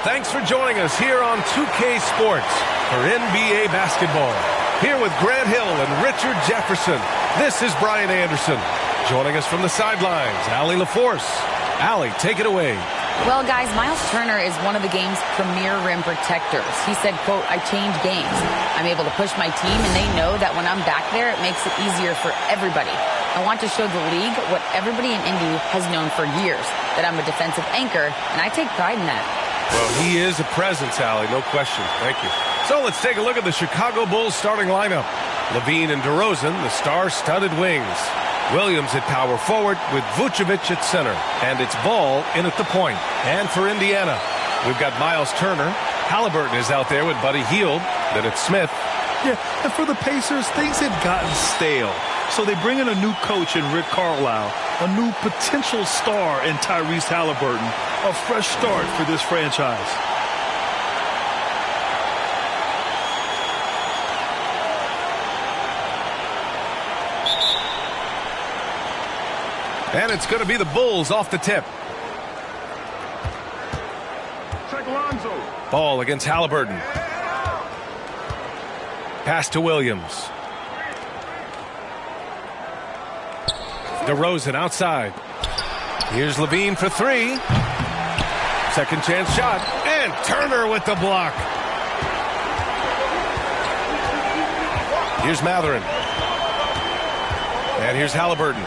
Thanks for joining us here on 2K Sports for NBA basketball. Here with Grant Hill and Richard Jefferson, this is Brian Anderson. Joining us from the sidelines, Allie LaForce. Allie, take it away. Well, guys, Miles Turner is one of the game's premier rim protectors. He said, quote, "I change games. I'm able to push my team, and they know that when I'm back there, it makes it easier for everybody. I want to show the league what everybody in Indy has known for years, that I'm a defensive anchor, and I take pride in that." Well, he is a presence, Allie, no question. Thank you. So let's take a look at the Chicago Bulls starting lineup. LaVine and DeRozan, the star-studded wings. Williams at power forward with Vucevic at center. And it's Ball in at the point. And for Indiana, we've got Miles Turner. Halliburton is out there with Buddy Hield. Then it's Smith. Yeah, and for the Pacers, things had gotten stale. So they bring in a new coach in Rick Carlisle, a new potential star in Tyrese Halliburton, a fresh start for this franchise. And it's going to be the Bulls off the tip. Check Lonzo. Ball against Halliburton. Pass to Williams. DeRozan outside. Here's LaVine for three. Second chance shot. And Turner with the block. Here's Mathurin. And here's Halliburton.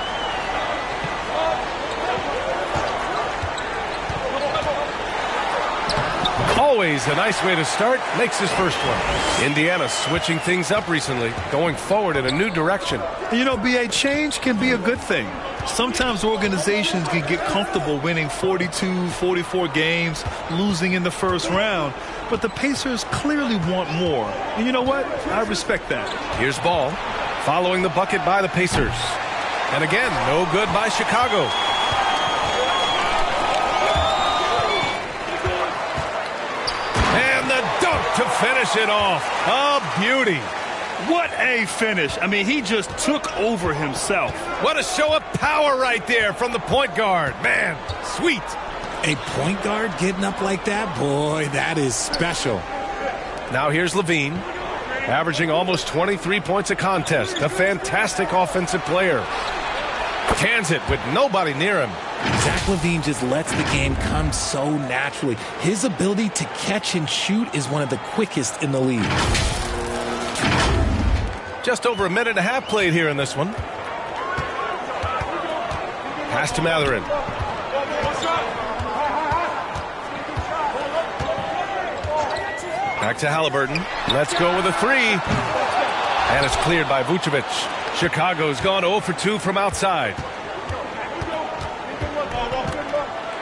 Always a nice way to start. Makes his first one. Indiana switching things up recently, going forward in a new direction. You know, B.A., change can be a good thing. Sometimes organizations can get comfortable winning 42, 44 games, losing in the first round. But the Pacers clearly want more. And you know what? I respect that. Here's Ball, following the bucket by the Pacers. And again, no good by Chicago. And the dunk to finish it off. A beauty. What a finish. I mean, he just took over himself. What a show of power right there from the point guard. Man, sweet. A point guard getting up like that? Boy, that is special. Now here's LaVine, averaging almost 23 points a contest. A fantastic offensive player. Cans it with nobody near him. Zach LaVine just lets the game come so naturally. His ability to catch and shoot is one of the quickest in the league. Just over a minute and a half played here in this one. Pass to Mathurin. Back to Halliburton. Let's go with a three. And it's cleared by Vucevic. Chicago's gone 0 for 2 from outside.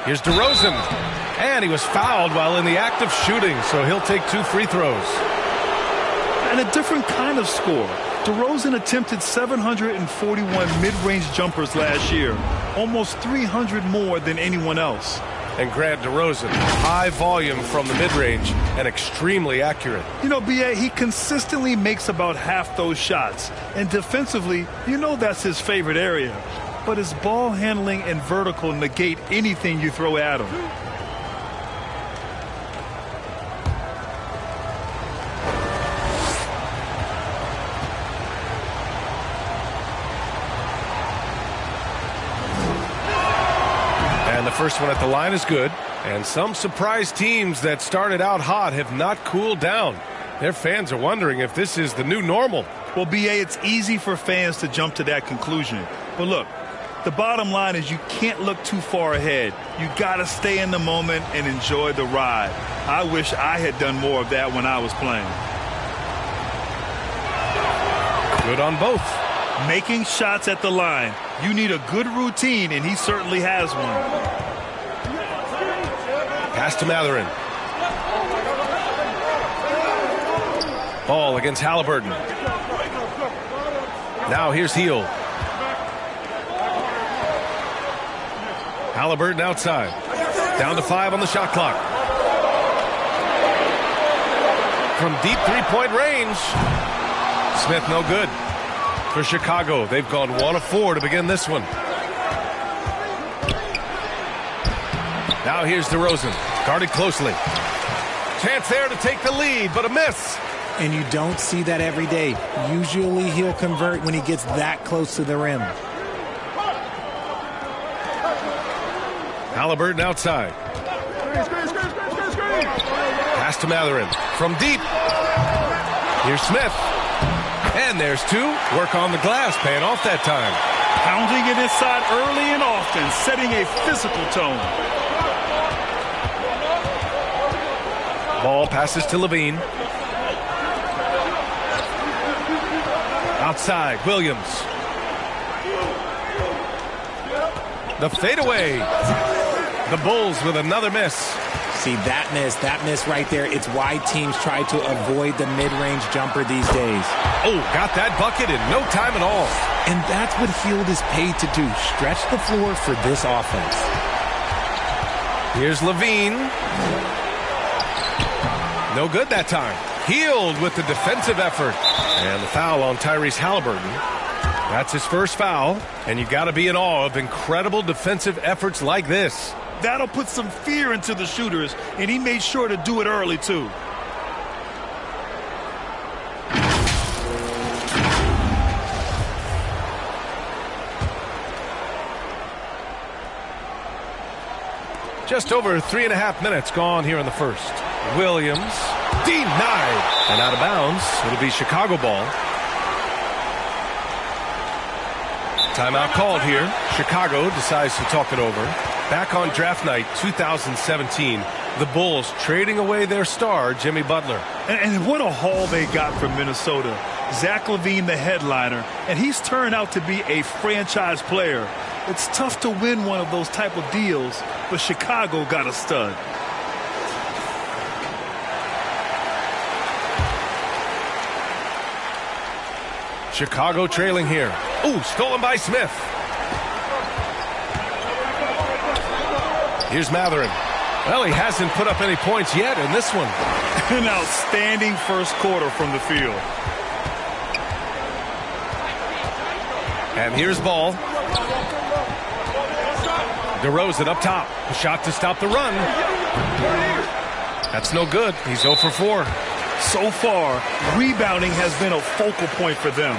Here's DeRozan. And he was fouled while in the act of shooting, so he'll take 2 free throws. And a different kind of score. DeRozan attempted 741 mid-range jumpers last year, almost 300 more than anyone else. And Grant DeRozan, high volume from the mid-range and extremely accurate. You know, B.A., he consistently makes about half those shots. And defensively, you know that's his favorite area. But his ball handling and vertical negate anything you throw at him. First one at the line is good, and some surprise teams that started out hot have not cooled down. Their fans are wondering if this is the new normal. Well, B.A., it's easy for fans to jump to that conclusion. But look, the bottom line is you can't look too far ahead. You got to stay in the moment and enjoy the ride. I wish I had done more of that when I was playing. Good on both. Making shots at the line. You need a good routine, and he certainly has one. Pass to Mathurin. Ball against Halliburton. Now here's Hield. Halliburton outside. Down to 5 on the shot clock. From deep three-point range. Smith no good. For Chicago, they've gone 1 of 4 to begin this one. Now here's DeRozan, guarded closely. Chance there to take the lead, but a miss. And you don't see that every day. Usually he'll convert when he gets that close to the rim. Halliburton outside. Pass to Mathurin from deep. Here's Smith. And there's 2. Work on the glass, paying off that time. Pounding it inside early and often, setting a physical tone. Ball passes to Levine. Outside, Williams. The fadeaway. The Bulls with another miss. See, that miss right there, it's why teams try to avoid the mid-range jumper these days. Oh, got that bucket in no time at all. And that's what Hield is paid to do, stretch the floor for this offense. Here's Levine. No good that time. Hield with the defensive effort. And the foul on Tyrese Halliburton. That's his first foul. And you got to be in awe of incredible defensive efforts like this. That'll put some fear into the shooters, and he made sure to do it early, too. Just over 3.5 minutes gone here in the first. Williams denied and out of bounds. It'll be Chicago ball. Timeout called here. Chicago decides to talk it over. Back on draft night 2017, the Bulls trading away their star, Jimmy Butler. And what a haul they got from Minnesota. Zach LaVine, the headliner, and he's turned out to be a franchise player. It's tough to win one of those type of deals, but Chicago got a stud. Chicago trailing here. Ooh, stolen by Smith. Here's Mathurin. Well, he hasn't put up any points yet in this one. An outstanding first quarter from the field. And here's Ball. DeRozan up top. A shot to stop the run. That's no good. He's 0 for 4. So far, rebounding has been a focal point for them.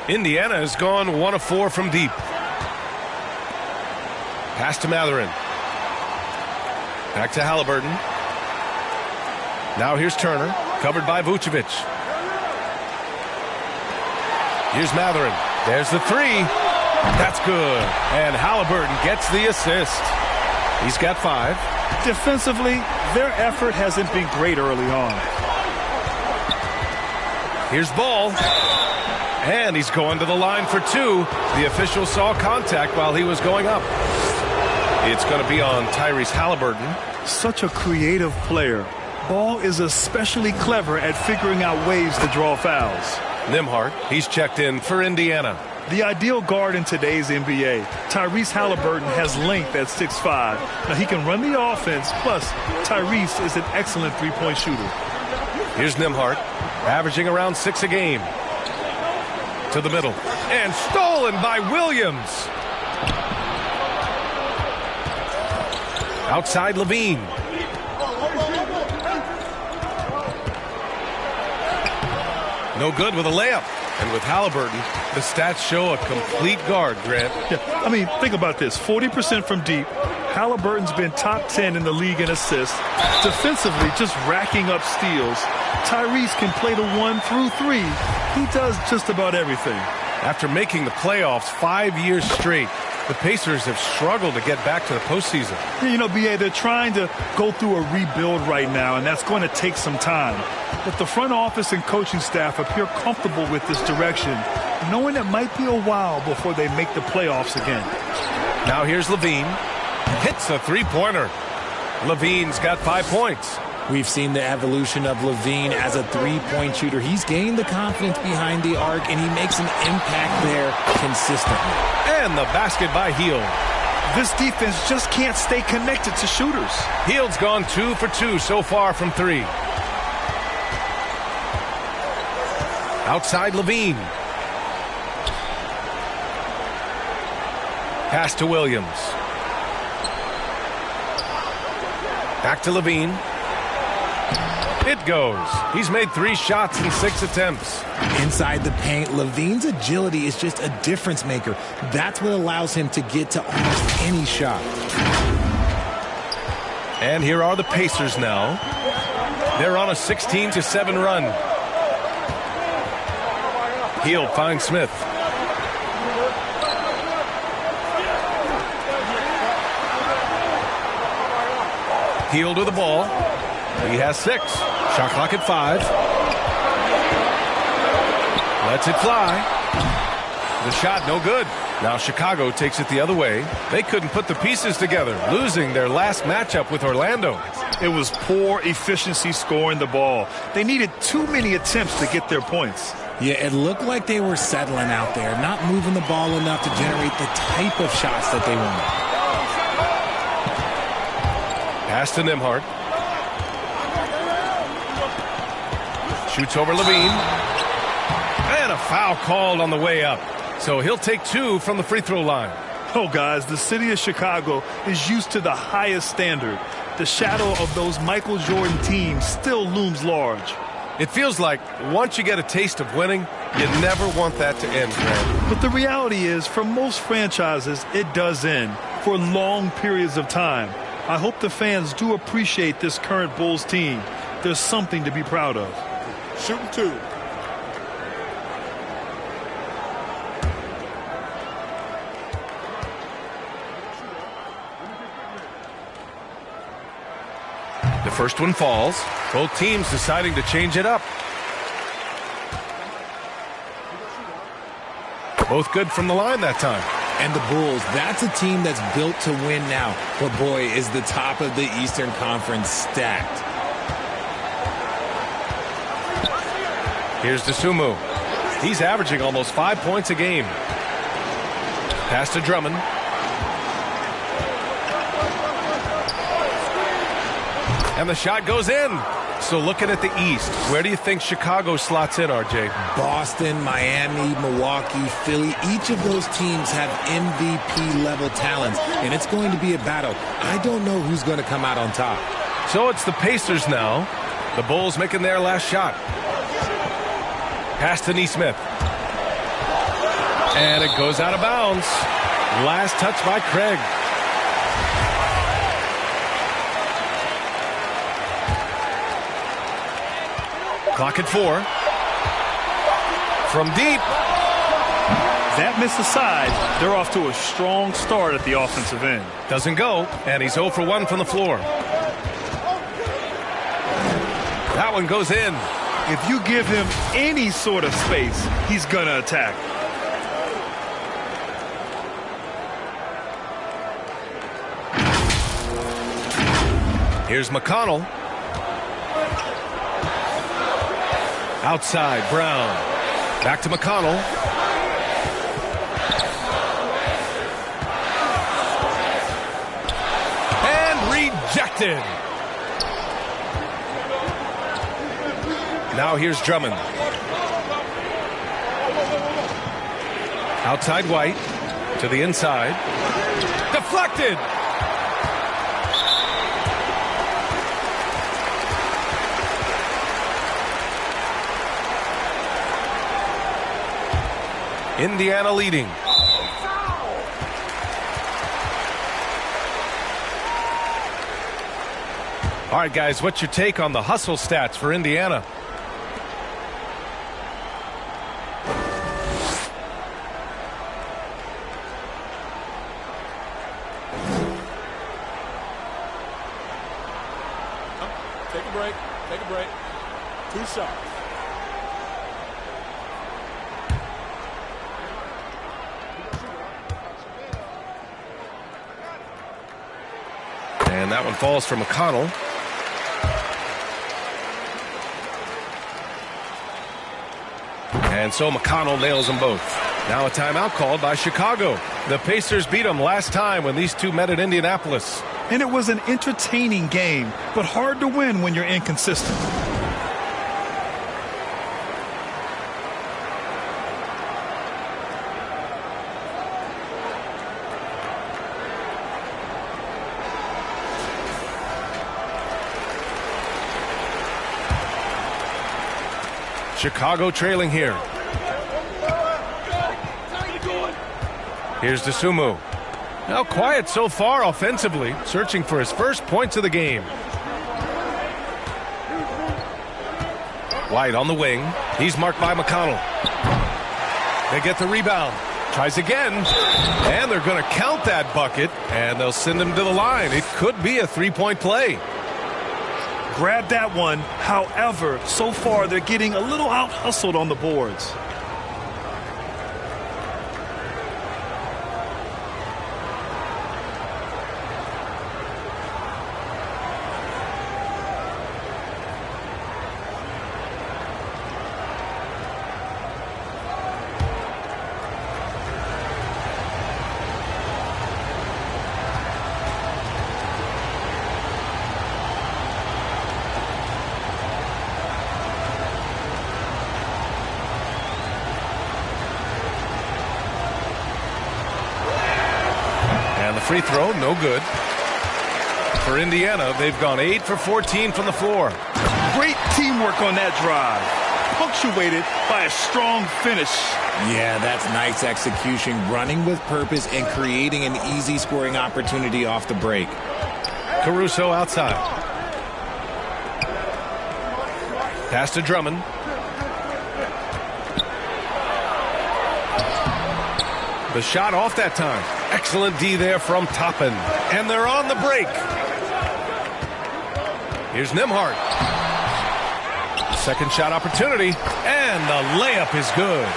Indiana has gone 1 of 4 from deep. Pass to Mathurin. Back to Halliburton. Now here's Turner, covered by Vucevic. Here's Mathurin. There's the 3. That's good. And Halliburton gets the assist. He's got 5. Defensively, their effort hasn't been great early on. Here's Ball. And he's going to the line for two. The official saw contact while he was going up. It's going to be on Tyrese Halliburton. Such a creative player. Ball is especially clever at figuring out ways to draw fouls. Nembhard, he's checked in for Indiana. The ideal guard in today's NBA, Tyrese Halliburton, has length at 6'5". Now he can run the offense, plus Tyrese is an excellent three-point shooter. Here's Nembhard, averaging around 6 a game. To the middle, and stolen by Williams. Outside Levine. No good with a layup. And with Halliburton, the stats show a complete guard, Grant. Yeah, I mean, think about this. 40% from deep. Halliburton's been top 10 in the league in assists. Defensively, just racking up steals. Tyrese can play the 1 through 3. He does just about everything. After making the playoffs 5 years straight, the Pacers have struggled to get back to the postseason. You know, B.A., they're trying to go through a rebuild right now, and that's going to take some time. But the front office and coaching staff appear comfortable with this direction, knowing it might be a while before they make the playoffs again. Now here's Levine. Hits a three-pointer. Levine's got 5 points. We've seen the evolution of Levine as a three-point shooter. He's gained the confidence behind the arc, and he makes an impact there consistently. And the basket by Hield. This defense just can't stay connected to shooters. Hield's gone 2 for 2 so far from 3. Outside Levine. Pass to Williams. Back to Levine. It goes. He's made 3 shots in 6 attempts. Inside the paint, Levine's agility is just a difference maker. That's what allows him to get to almost any shot. And here are the Pacers now. They're on a 16-7 run. Hield finds Smith. Hield with the ball. He has 6. Shot clock at 5. Lets it fly. The shot no good. Now Chicago takes it the other way. They couldn't put the pieces together, losing their last matchup with Orlando. It was poor efficiency scoring the ball. They needed too many attempts to get their points. Yeah, it looked like they were settling out there, not moving the ball enough to generate the type of shots that they wanted. Pass to Nembhard. Shoots over Levine. And a foul called on the way up. So he'll take 2 from the free throw line. Oh, guys, the city of Chicago is used to the highest standard. The shadow of those Michael Jordan teams still looms large. It feels like once you get a taste of winning, you never want that to end, Grant. But the reality is, for most franchises, it does end for long periods of time. I hope the fans do appreciate this current Bulls team. There's something to be proud of. Shooting 2. The first one falls. Both teams deciding to change it up. Both good from the line that time. And the Bulls, that's a team that's built to win now. But boy, is the top of the Eastern Conference stacked. Here's Dosunmu. He's averaging almost 5 points a game. Pass to Drummond. And the shot goes in. So looking at the East, where do you think Chicago slots in, RJ? Boston, Miami, Milwaukee, Philly, each of those teams have MVP-level talents, and it's going to be a battle. I don't know who's going to come out on top. So it's the Pacers now. The Bulls making their last shot. Pass to Nesmith. And it goes out of bounds. Last touch by Craig. Clock at 4. From deep. That missed aside. They're off to a strong start at the offensive end. Doesn't go, and he's 0 for 1 from the floor. That one goes in. If you give him any sort of space, he's going to attack. Here's McConnell. Outside, Brown. Back to McConnell. And rejected. Now here's Drummond. Outside White. To the inside. Deflected. Indiana leading. All right, guys, what's your take on the hustle stats for Indiana? Take a break. Take a break. 2 shots. And that one falls for McConnell. And so McConnell nails them both. Now a timeout called by Chicago. The Pacers beat them last time when these two met at Indianapolis. And it was an entertaining game, but hard to win when you're inconsistent. Chicago trailing here. Here's Dosunmu. Now quiet so far offensively, searching for his first points of the game. White on the wing. He's marked by McConnell. They get the rebound. Tries again. And they're going to count that bucket, and they'll send him to the line. It could be a three-point play. Grab that one. However, so far they're getting a little out-hustled on the boards. Free throw, no good. For Indiana, they've gone 8 for 14 from the floor. Great teamwork on that drive, punctuated by a strong finish. Yeah, that's nice execution, running with purpose and creating an easy scoring opportunity off the break. Caruso outside. Pass to Drummond. The shot off that time. Excellent D there from Toppin. And they're on the break. Here's Nembhard. Second shot opportunity. And the layup is good.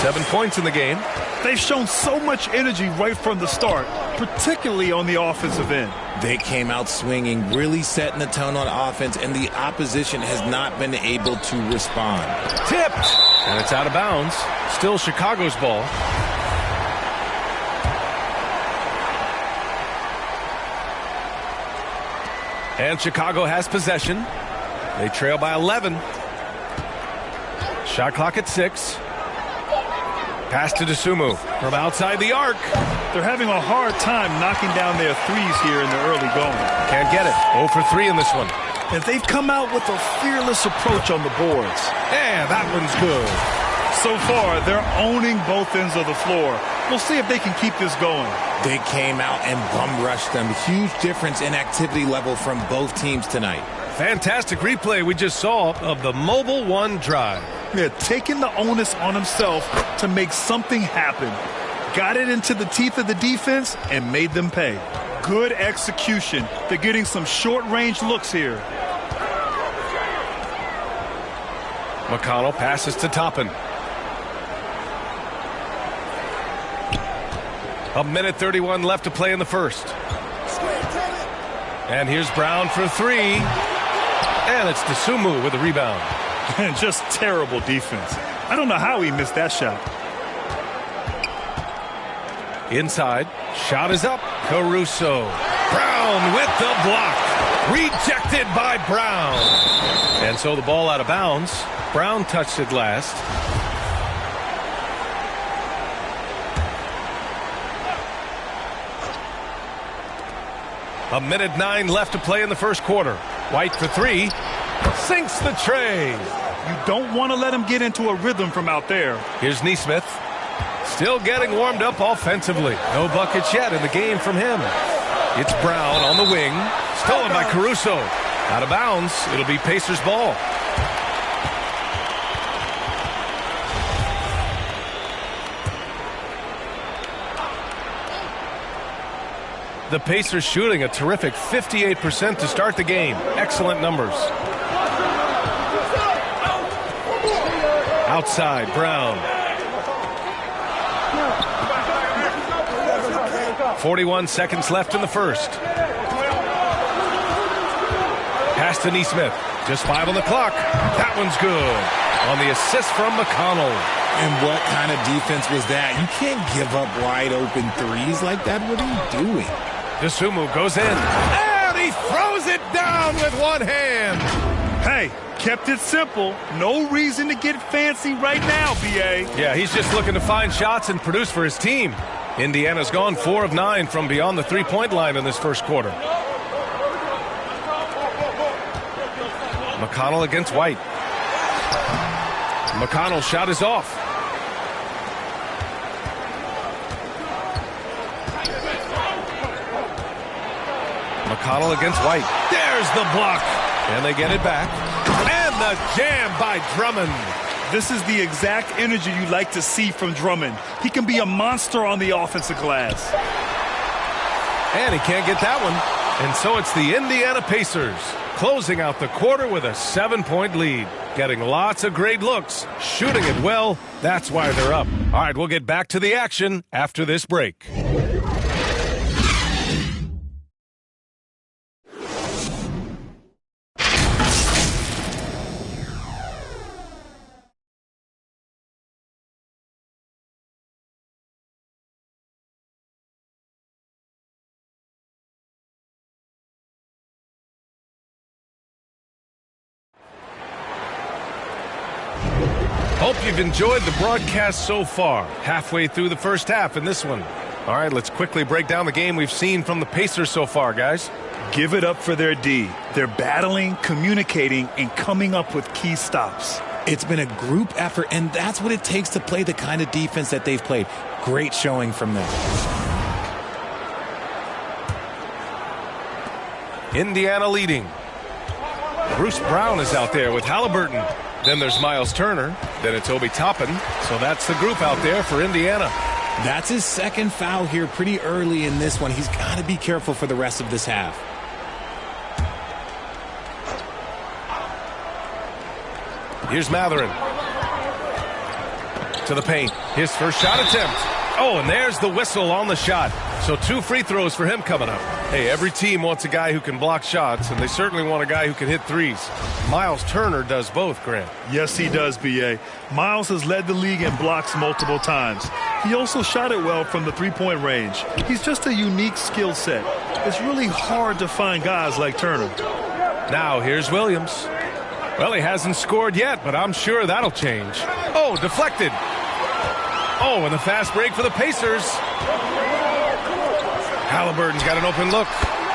7 points in the game. They've shown so much energy right from the start, particularly on the offensive end. They came out swinging, really setting the tone on offense, and the opposition has not been able to respond. Tipped. And it's out of bounds. Still Chicago's ball. And Chicago has possession. They trail by 11. Shot clock at 6. Pass to Dosunmu from outside the arc. They're having a hard time knocking down their threes here in the early going. Can't get it. 0 for 3 in this one. And they've come out with a fearless approach on the boards. And that one's good. So far, they're owning both ends of the floor. We'll see if they can keep this going. They came out and bum rushed them. Huge difference in activity level from both teams tonight. Fantastic replay we just saw of the Mobile One drive. Yeah, taking the onus on himself to make something happen. Got it into the teeth of the defense and made them pay. Good execution. They're getting some short-range looks here. McConnell passes to Toppin. 1:31 left to play in the first. And here's Brown for three. And it's Dosunmu with the rebound. Just terrible defense. I don't know how he missed that shot. Inside. Shot is up. Caruso. Brown with the block. Rejected by Brown. And so the ball out of bounds. Brown touched it last. A minute 9 left to play in the first quarter. White for three. Sinks the tray. You don't want to let him get into a rhythm from out there. Here's Nesmith. Still getting warmed up offensively. No buckets yet in the game from him. It's Brown on the wing. Stolen by Caruso. Out of bounds. It'll be Pacers ball. The Pacers shooting a terrific 58% to start the game. Excellent numbers. Outside, Brown. 41 seconds left in the first. Pass to Nesmith. Just 5 on the clock. That one's good. On the assist from McConnell. And what kind of defense was that? You can't give up wide open threes like that. What are you doing? Dosunmu goes in. And he throws it down with one hand. Hey, kept it simple. No reason to get fancy right now, B.A. Yeah, he's just looking to find shots and produce for his team. Indiana's gone 4 of 9 from beyond the three-point line in this first quarter. McConnell against White. McConnell's shot is off. McConnell against White. There's the block. And they get it back. And the jam by Drummond. This is the exact energy you like to see from Drummond. He can be a monster on the offensive glass. And he can't get that one. And so it's the Indiana Pacers closing out the quarter with a 7-point lead. Getting lots of great looks. Shooting it well. That's why they're up. All right, we'll get back to the action after this break. Hope you've enjoyed the broadcast so far. Halfway through the first half in this one. All right, let's quickly break down the game we've seen from the Pacers so far, guys. Give it up for their D. They're battling, communicating, and coming up with key stops. It's been a group effort, and that's what it takes to play the kind of defense that they've played. Great showing from them. Indiana leading. Bruce Brown is out there with Halliburton. Then there's Miles Turner. Then it's Obi Toppin. So that's the group out there for Indiana. That's his second foul here pretty early in this one. He's got to be careful for the rest of this half. Here's Mathurin. To the paint. His first shot attempt. Oh, and there's the whistle on the shot. So 2 free throws for him coming up. Hey, every team wants a guy who can block shots, and they certainly want a guy who can hit threes. Miles Turner does both, Grant. Yes, he does, B.A. Miles has led the league in blocks multiple times. He also shot it well from the three-point range. He's just a unique skill set. It's really hard to find guys like Turner. Now here's Williams. Well, he hasn't scored yet, but I'm sure that'll change. Oh, deflected. Oh, and the fast break for the Pacers. Halliburton's got an open look.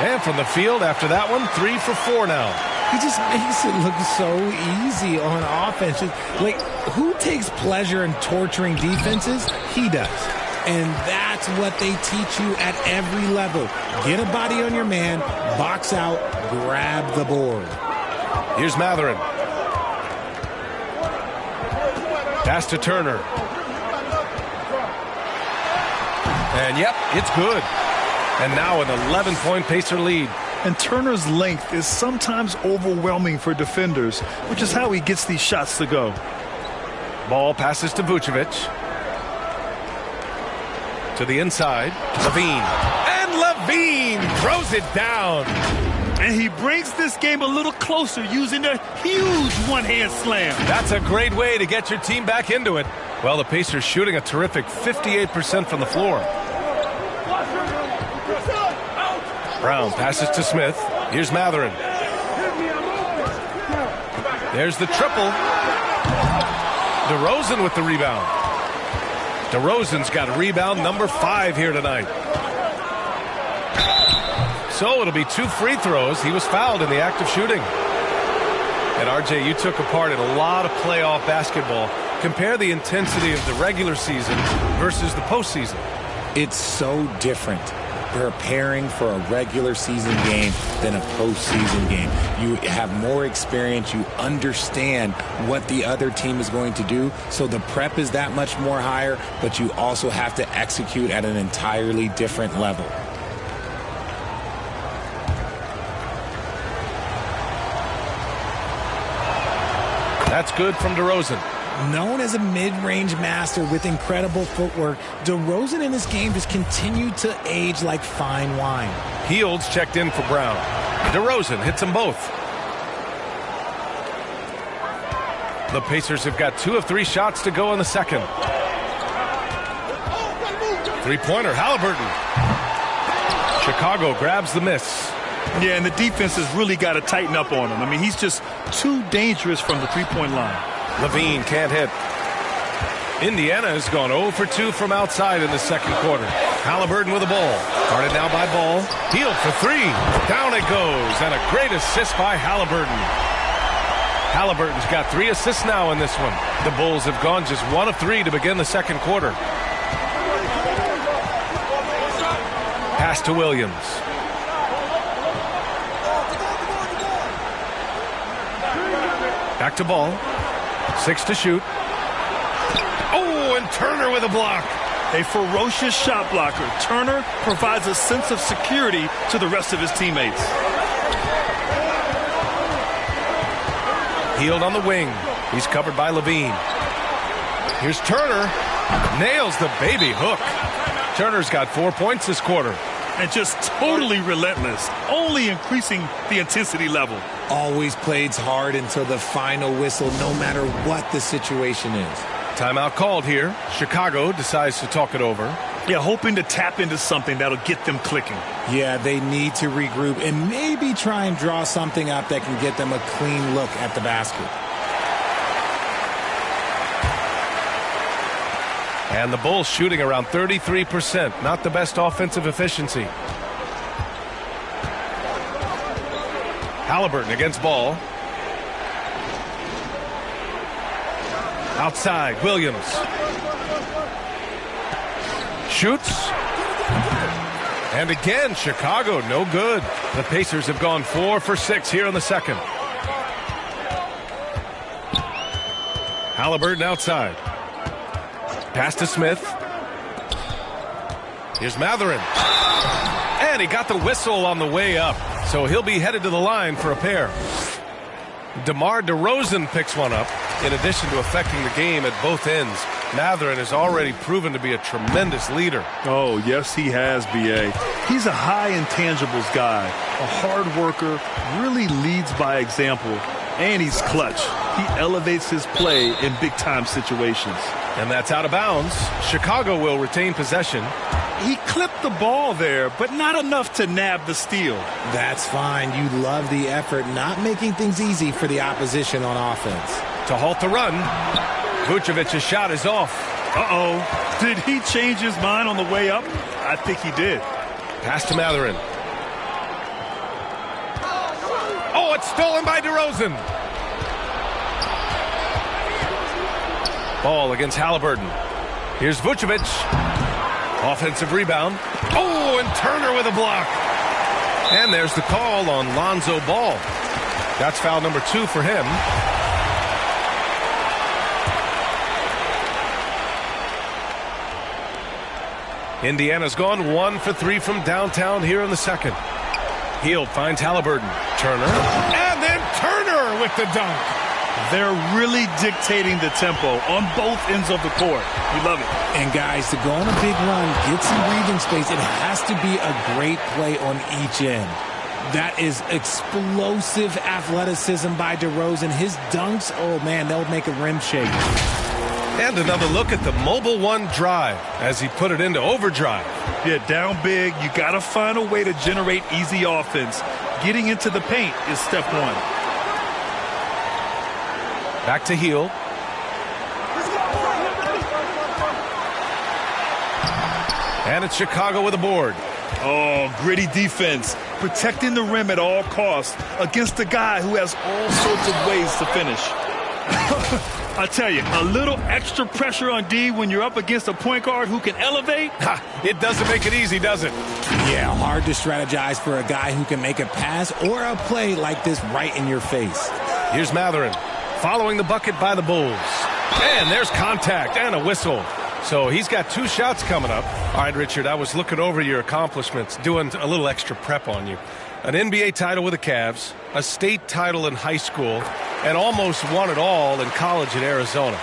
And from the field after that one, 3 for 4 now. He just makes it look so easy on offense. Like, who takes pleasure in torturing defenses? He does. And that's what they teach you at every level. Get a body on your man, box out, grab the board. Here's Mathurin. Pass to Turner. And yep, it's good. And now an 11-point Pacer lead. And Turner's length is sometimes overwhelming for defenders, which is how he gets these shots to go. Ball passes to Vucevic. To the inside, Levine. And Levine throws it down. And he brings this game a little closer using a huge one-hand slam. That's a great way to get your team back into it. Well, the Pacers shooting a terrific 58% from the floor. Brown passes to Smith. Here's Mathurin. There's the triple. DeRozan with the rebound. DeRozan's got rebound number 5 here tonight. So it'll be 2 free throws. He was fouled in the act of shooting. And RJ, you took a part in a lot of playoff basketball. Compare the intensity of the regular season versus the postseason. It's so different preparing for a regular season game than a postseason game. You have more experience. You understand what the other team is going to do. So the prep is that much more higher, but you also have to execute at an entirely different level. That's good from DeRozan. Known as a mid-range master with incredible footwork, DeRozan in this game just continued to age like fine wine. Fields checked in for Brown. DeRozan hits them both. The Pacers have got 2 of 3 shots to go in the second. Three-pointer, Halliburton. Chicago grabs the miss. Yeah, and the defense has really got to tighten up on him. I mean, he's just too dangerous from the three-point line. Levine can't hit. Indiana has gone 0 for 2 from outside in the second quarter. Halliburton with the ball. Guarded now by Ball. Hield for 3. Down it goes. And a great assist by Halliburton. Halliburton's got 3 assists now in this one. The Bulls have gone just 1 of 3 to begin the second quarter. Pass to Williams. Back to Ball. 6 to shoot. Oh, and Turner with a block. A ferocious shot blocker. Turner provides a sense of security to the rest of his teammates. Hield on the wing. He's covered by Levine. Here's Turner. Nails the baby hook. Turner's got 4 points this quarter. And just totally relentless, only increasing the intensity level. Always plays hard until the final whistle, no matter what the situation is. Timeout called here. Chicago decides to talk it over. Yeah, hoping to tap into something that'll get them clicking. Yeah, they need to regroup and maybe try and draw something up that can get them a clean look at the basket. And the Bulls shooting around 33%. Not the best offensive efficiency. Halliburton against Ball. Outside, Williams. Shoots. And again, Chicago, no good. The Pacers have gone 4 for 6 here in the second. Halliburton outside. Pass to Smith. Here's Mathurin. And he got the whistle on the way up. So he'll be headed to the line for a pair. DeMar DeRozan picks one up. In addition to affecting the game at both ends, Mathurin has already proven to be a tremendous leader. Oh, yes, he has, B.A. He's a high intangibles guy, a hard worker, really leads by example, and he's clutch. He elevates his play in big-time situations. And that's out of bounds. Chicago will retain possession. He clipped the ball there, but not enough to nab the steal. That's fine. You love the effort, not making things easy for the opposition on offense. To halt the run, Vucevic's shot is off. Uh-oh. Did he change his mind on the way up? I think he did. Pass to Mathurin. Oh, it's stolen by DeRozan. Ball against Halliburton. Here's Vucevic. Offensive rebound. Oh, and Turner with a block. And there's the call on Lonzo Ball. That's foul number 2 for him. Indiana's gone 1 for 3 from downtown here in the second. Hield finds Halliburton. Turner. And then Turner with the dunk. They're really dictating the tempo on both ends of the court. We love it. And guys, to go on a big run, get some breathing space, it has to be a great play on each end. That is explosive athleticism by DeRozan. His dunks, oh man, they'll make a rim shake. And another look at the Mobile One drive as he put it into overdrive. Yeah, down big, you got to find a way to generate easy offense. Getting into the paint is step one. Back to Hield. And it's Chicago with a board. Oh, gritty defense. Protecting the rim at all costs against a guy who has all sorts of ways to finish. I tell you, a little extra pressure on D when you're up against a point guard who can elevate. It doesn't make it easy, does it? Yeah, hard to strategize for a guy who can make a pass or a play like this right in your face. Here's Mathurin following the bucket by the Bulls. And there's contact and a whistle. So he's got 2 shots coming up. All right, Richard, I was looking over your accomplishments, doing a little extra prep on you. An NBA title with the Cavs, a state title in high school, and almost won it all in college in Arizona.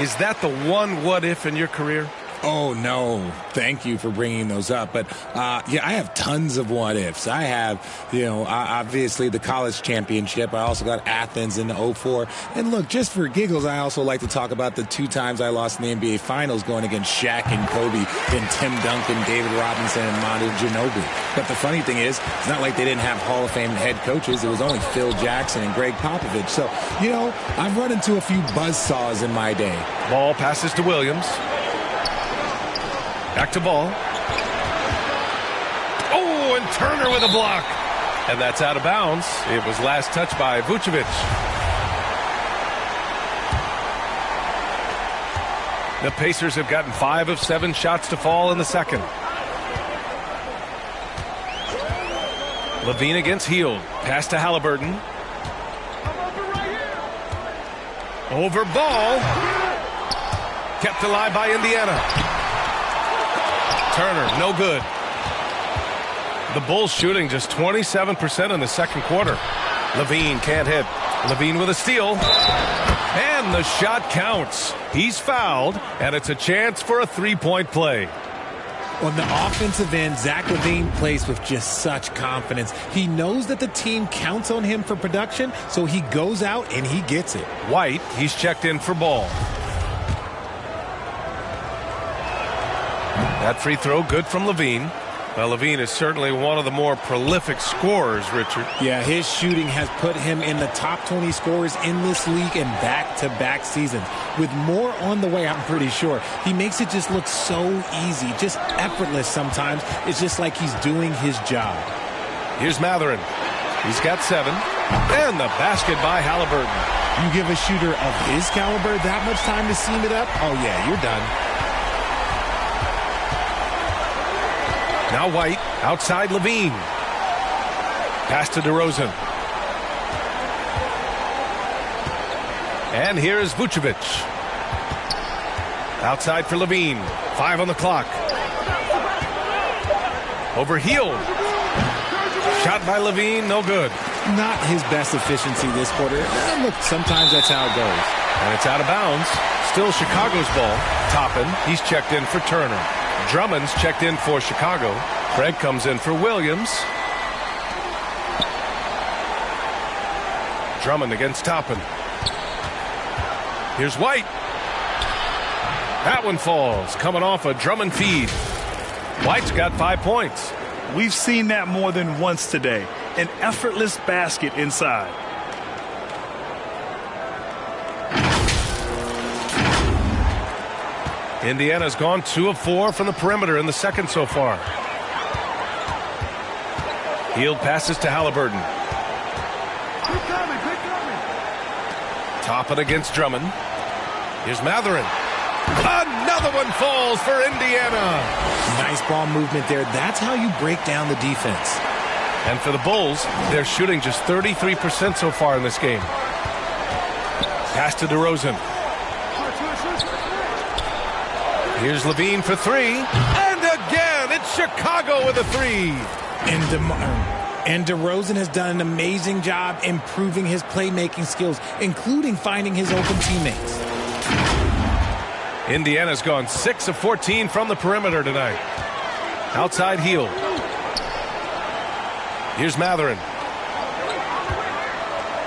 Is that the one what-if in your career? Oh, no. Thank you for bringing those up. But, yeah, I have tons of what-ifs. I have, obviously the college championship. I also got Athens in the 2004. And, look, just for giggles, I also like to talk about the 2 times I lost in the NBA Finals going against Shaq and Kobe, then Tim Duncan, David Robinson, and Manu Ginobili. But the funny thing is, it's not like they didn't have Hall of Fame head coaches. It was only Phil Jackson and Greg Popovich. So, I've run into a few buzzsaws in my day. Ball passes to Williams. Back to Ball. Oh, and Turner with a block. And that's out of bounds. It was last touched by Vucevic. The Pacers have gotten 5 of 7 shots to fall in the second. LaVine against Hield. Pass to Halliburton. Over Ball. Kept alive by Indiana. Turner, no good. The Bulls shooting just 27% in the second quarter. LaVine can't hit. LaVine with a steal. And the shot counts. He's fouled, and it's a chance for a 3-point play. On the offensive end, Zach LaVine plays with just such confidence. He knows that the team counts on him for production, so he goes out and he gets it. White, he's checked in for Ball. That free throw good from LaVine. Well, LaVine is certainly one of the more prolific scorers, Richard. Yeah, his shooting has put him in the top 20 scorers in this league in back-to-back seasons. With more on the way, I'm pretty sure. He makes it just look so easy, just effortless sometimes. It's just like he's doing his job. Here's Mathurin. He's got 7. And the basket by Halliburton. You give a shooter of his caliber that much time to seam it up? Oh, yeah, you're done. Now White, outside LaVine. Pass to DeRozan. And here is Vucevic. Outside for LaVine. 5 on the clock. Over Hield. Shot by LaVine, no good. Not his best efficiency this quarter. And look, sometimes that's how it goes. And it's out of bounds. Still Chicago's ball. Toppin, he's checked in for Turner. Drummond's checked in for Chicago. Craig comes in for Williams. Drummond against Toppin. Here's White. That one falls, coming off a Drummond feed. White's got 5 points. We've seen that more than once today. An effortless basket inside. Indiana's gone 2 of 4 from the perimeter in the second so far. Hield passes to Halliburton. Toppin against Drummond. Here's Mathurin. Another one falls for Indiana. Nice ball movement there. That's how you break down the defense. And for the Bulls, they're shooting just 33% so far in this game. Pass to DeRozan. Here's LaVine for 3. And again, it's Chicago with a 3. And And DeRozan has done an amazing job improving his playmaking skills, including finding his open teammates. Indiana's gone 6 of 14 from the perimeter tonight. Outside Hield. Here's Mathurin.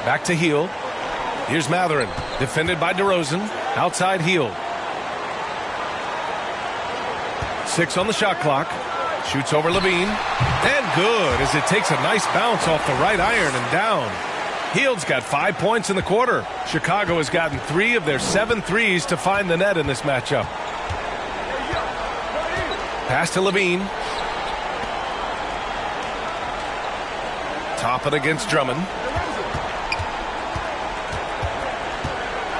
Back to Hield. Here's Mathurin. Defended by DeRozan. Outside Hield. 6 on the shot clock. Shoots over Levine. And good as it takes a nice bounce off the right iron and down. Hield's got 5 points in the quarter. Chicago has gotten 3 of their 7 threes to find the net in this matchup. Pass to Levine. Toppin against Drummond.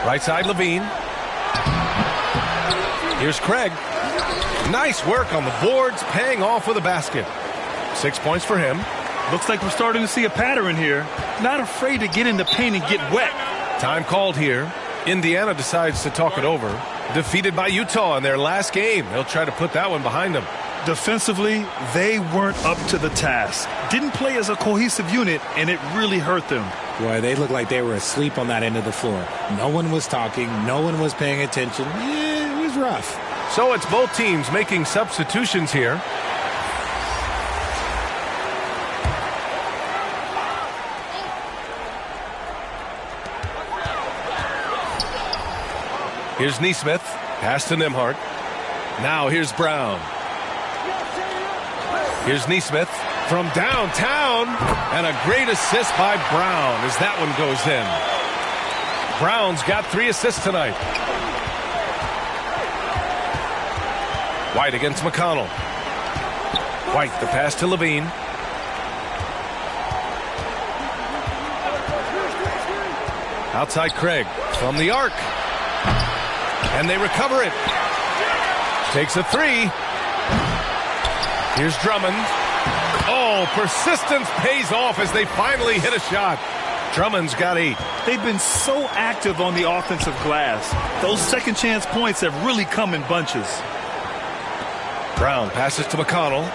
Right side Levine. Here's Craig. Nice work on the boards, paying off with a basket. 6 points for him. Looks like we're starting to see a pattern here. Not afraid to get in the paint and get wet. Time called here. Indiana decides to talk it over. Defeated by Utah in their last game. They'll try to put that one behind them. Defensively, they weren't up to the task. Didn't play as a cohesive unit, and it really hurt them. Boy, they looked like they were asleep on that end of the floor. No one was talking. No one was paying attention. Yeah, it was rough. So it's both teams making substitutions here. Here's Nesmith. Pass to Nembhard. Now here's Brown. Here's Nesmith from downtown. And a great assist by Brown as that one goes in. Brown's got 3 assists tonight. White against McConnell. White, the pass to Levine. Outside Craig from the arc. And they recover it. Takes a 3. Here's Drummond. Oh, persistence pays off as they finally hit a shot. Drummond's got 8. They've been so active on the offensive glass. Those second chance points have really come in bunches. Brown passes to McConnell.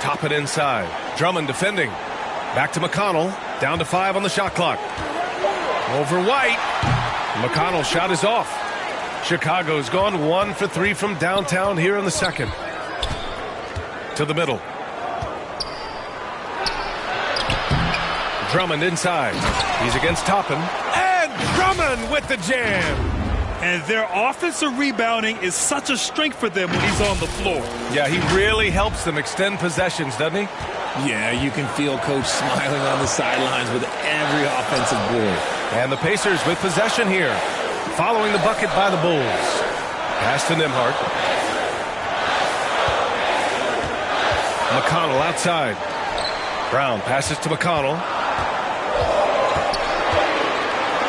Top it inside. Drummond defending. Back to McConnell. Down to 5 on the shot clock. Over White. McConnell's shot is off. Chicago's gone 1 for 3 from downtown here in the second. To the middle. Drummond inside. He's against Toppin. And Drummond with the jam. And their offensive rebounding is such a strength for them when he's on the floor. Yeah, he really helps them extend possessions, doesn't he? Yeah, you can feel Coach smiling on the sidelines with every offensive board. And the Pacers with possession here. Following the bucket by the Bulls. Pass to Nembhard. McConnell outside. Brown passes to McConnell.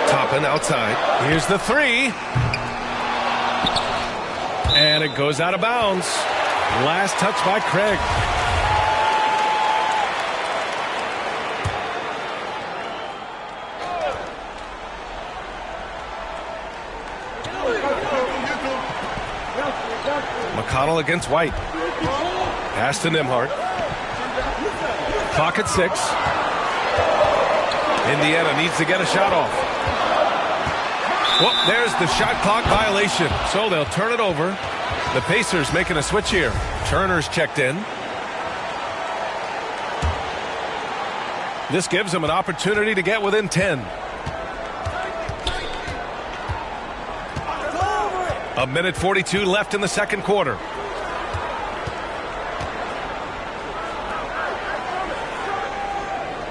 Toppin outside. Here's the 3. And it goes out of bounds. Last touch by Craig. McConnell against White. Pass to Nembhard. Clock at 6. Indiana needs to get a shot off. Well, there's the shot clock violation. So they'll turn it over. The Pacers making a switch here. Turner's checked in. This gives them an opportunity to get within 10. A minute 42 left in the second quarter.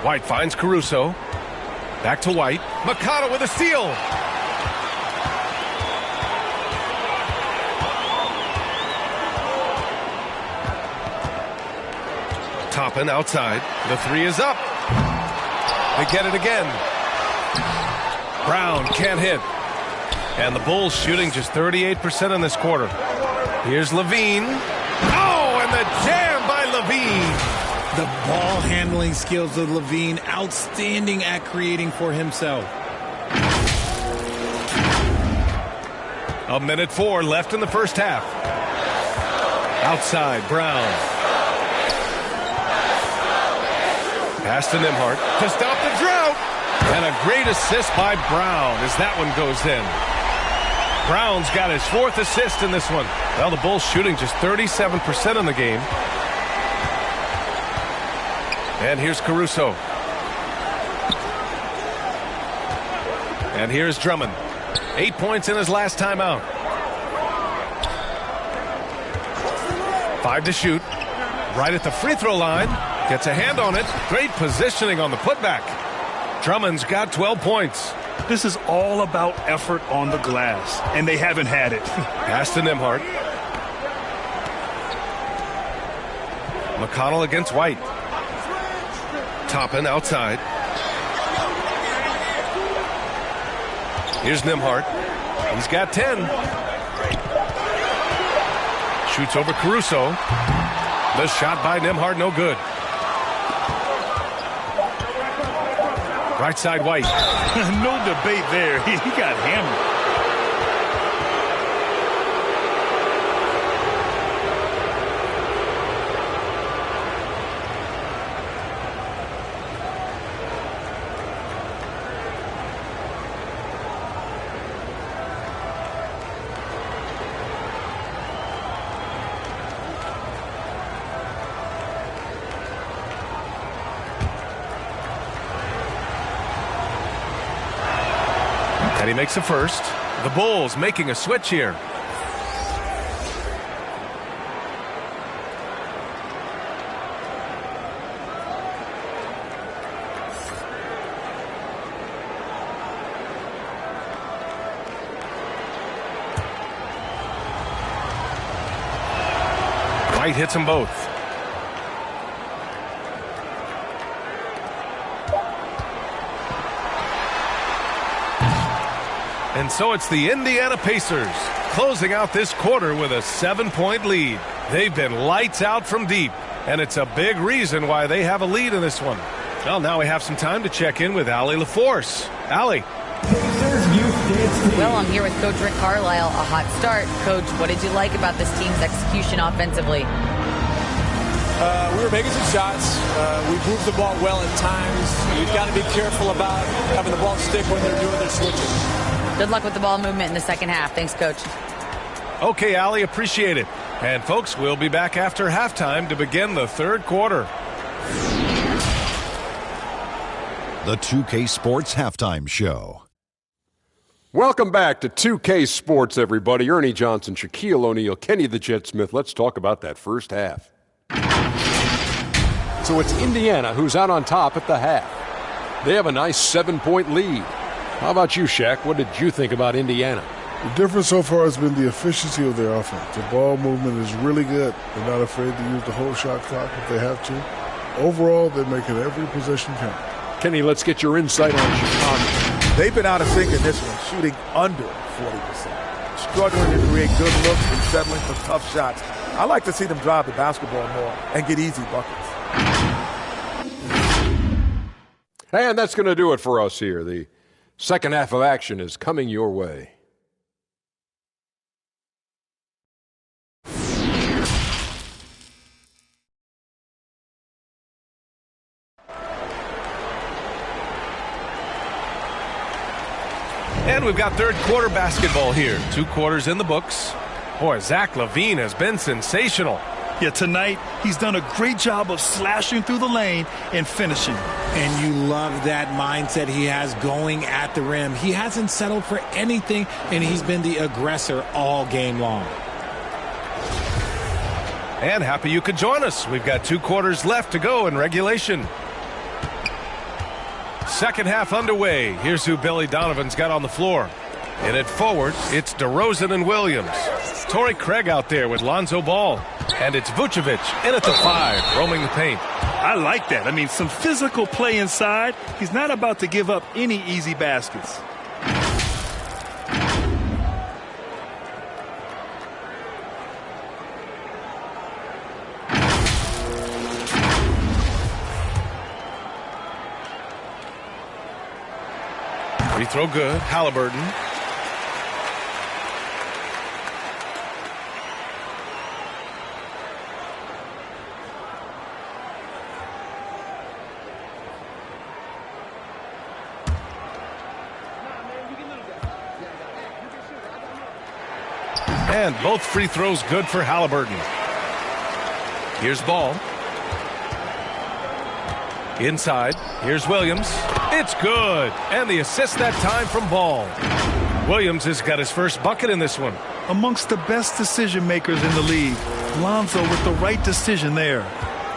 White finds Caruso. Back to White. McConnell with a steal. Toppin outside. The 3 is up. They get it again. Brown can't hit. And the Bulls shooting just 38% in this quarter. Here's Levine. Oh, and the jam by Levine. The ball handling skills of Levine, outstanding at creating for himself. A minute 4 left in the first half. Outside, Brown. Pass to Nembhard to stop the drought. And a great assist by Brown as that one goes in. Brown's got his 4th assist in this one. Well, the Bulls shooting just 37% in the game. And here's Caruso. And here's Drummond. 8 points in his last timeout. 5 to shoot. Right at the free throw line. Gets a hand on it. Great positioning on the putback. Drummond's got 12 points. This is all about effort on the glass, and they haven't had it. Pass to Nembhard. McConnell against White. Toppin outside. Here's Nembhard. He's got 10. Shoots over Caruso. The shot by Nembhard, no good. Right side, White. No debate there. He got hammered. And he makes the first. The Bulls making a switch here. White hits them both. And so it's the Indiana Pacers closing out this quarter with a 7-point lead. They've been lights out from deep, and it's a big reason why they have a lead in this one. Well, now we have some time to check in with Allie LaForce. Allie. Well, I'm here with Coach Rick Carlisle. A hot start. Coach, what did you like about this team's execution offensively? We were making some shots. We moved the ball well at times. You've got to be careful about having the ball stick when they're doing their switches. Good luck with the ball movement in the second half. Thanks, Coach. Okay, Allie, appreciate it. And, folks, we'll be back after halftime to begin the third quarter. The 2K Sports Halftime Show. Welcome back to 2K Sports, everybody. Ernie Johnson, Shaquille O'Neal, Kenny the Jet Smith. Let's talk about that first half. So it's Indiana who's out on top at the half. They have a nice 7-point lead. How about you, Shaq? What did you think about Indiana? The difference so far has been the efficiency of their offense. The ball movement is really good. They're not afraid to use the whole shot clock if they have to. Overall, they're making every possession count. Kenny, let's get your insight on Chicago. They've been out of sync in this one, shooting under 40%. Struggling to create good looks and settling for tough shots. I like to see them drive the basketball more and get easy buckets. And that's going to do it for us here. The second half of action is coming your way. And we've got third quarter basketball here. 2 quarters in the books. Boy, Zach LaVine has been sensational. Yeah, tonight he's done a great job of slashing through the lane and finishing. And you love that mindset he has going at the rim. He hasn't settled for anything, and he's been the aggressor all game long. And happy you could join us. We've got 2 quarters left to go in regulation. Second half underway. Here's who Billy Donovan's got on the floor. In it forward, it's DeRozan and Williams. Torrey Craig out there with Lonzo Ball. And it's Vucevic in at the 5, roaming the paint. I like that. I mean, some physical play inside. He's not about to give up any easy baskets. Free throw good. Halliburton. And both free throws good for Halliburton. Here's Ball. Inside. Here's Williams. It's good. And the assist that time from Ball. Williams has got his first bucket in this one. Amongst the best decision makers in the league, Lonzo with the right decision there.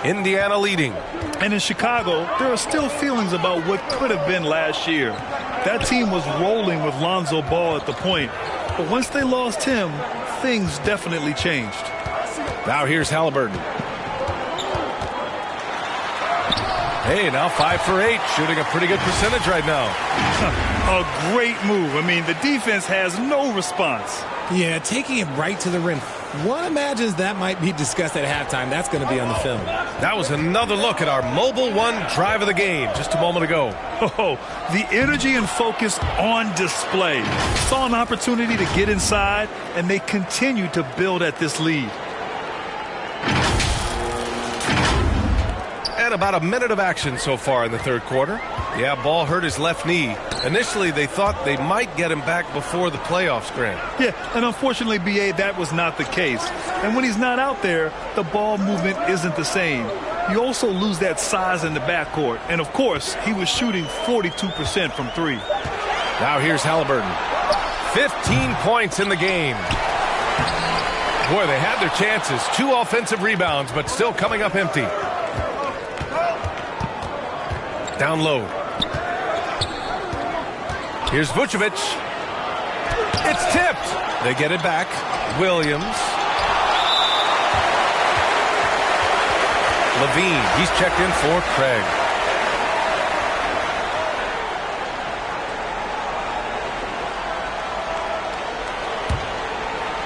Indiana leading. And in Chicago, there are still feelings about what could have been last year. That team was rolling with Lonzo Ball at the point. But once they lost him, things definitely changed. Now here's Halliburton. Hey, now 5 for 8, shooting a pretty good percentage right now. A great move. I mean, the defense has no response. Yeah, taking it right to the rim. One imagines that might be discussed at halftime. That's going to be on the film. That was another look at our Mobile One drive of the game just a moment ago. Oh, the energy and focus on display. Saw an opportunity to get inside, and they continue to build at this lead. And about a minute of action so far in the third quarter. Yeah, Ball hurt his left knee. Initially, they thought they might get him back before the playoffs, Grant. Yeah, and unfortunately, B.A., that was not the case. And when he's not out there, the ball movement isn't the same. You also lose that size in the backcourt. And, of course, he was shooting 42% from three. Now here's Halliburton. 15 points in the game. Boy, they had their chances. 2 offensive rebounds, but still coming up empty. Down low. Here's Vucevic. It's tipped. They get it back. Williams. Levine. He's checked in for Craig.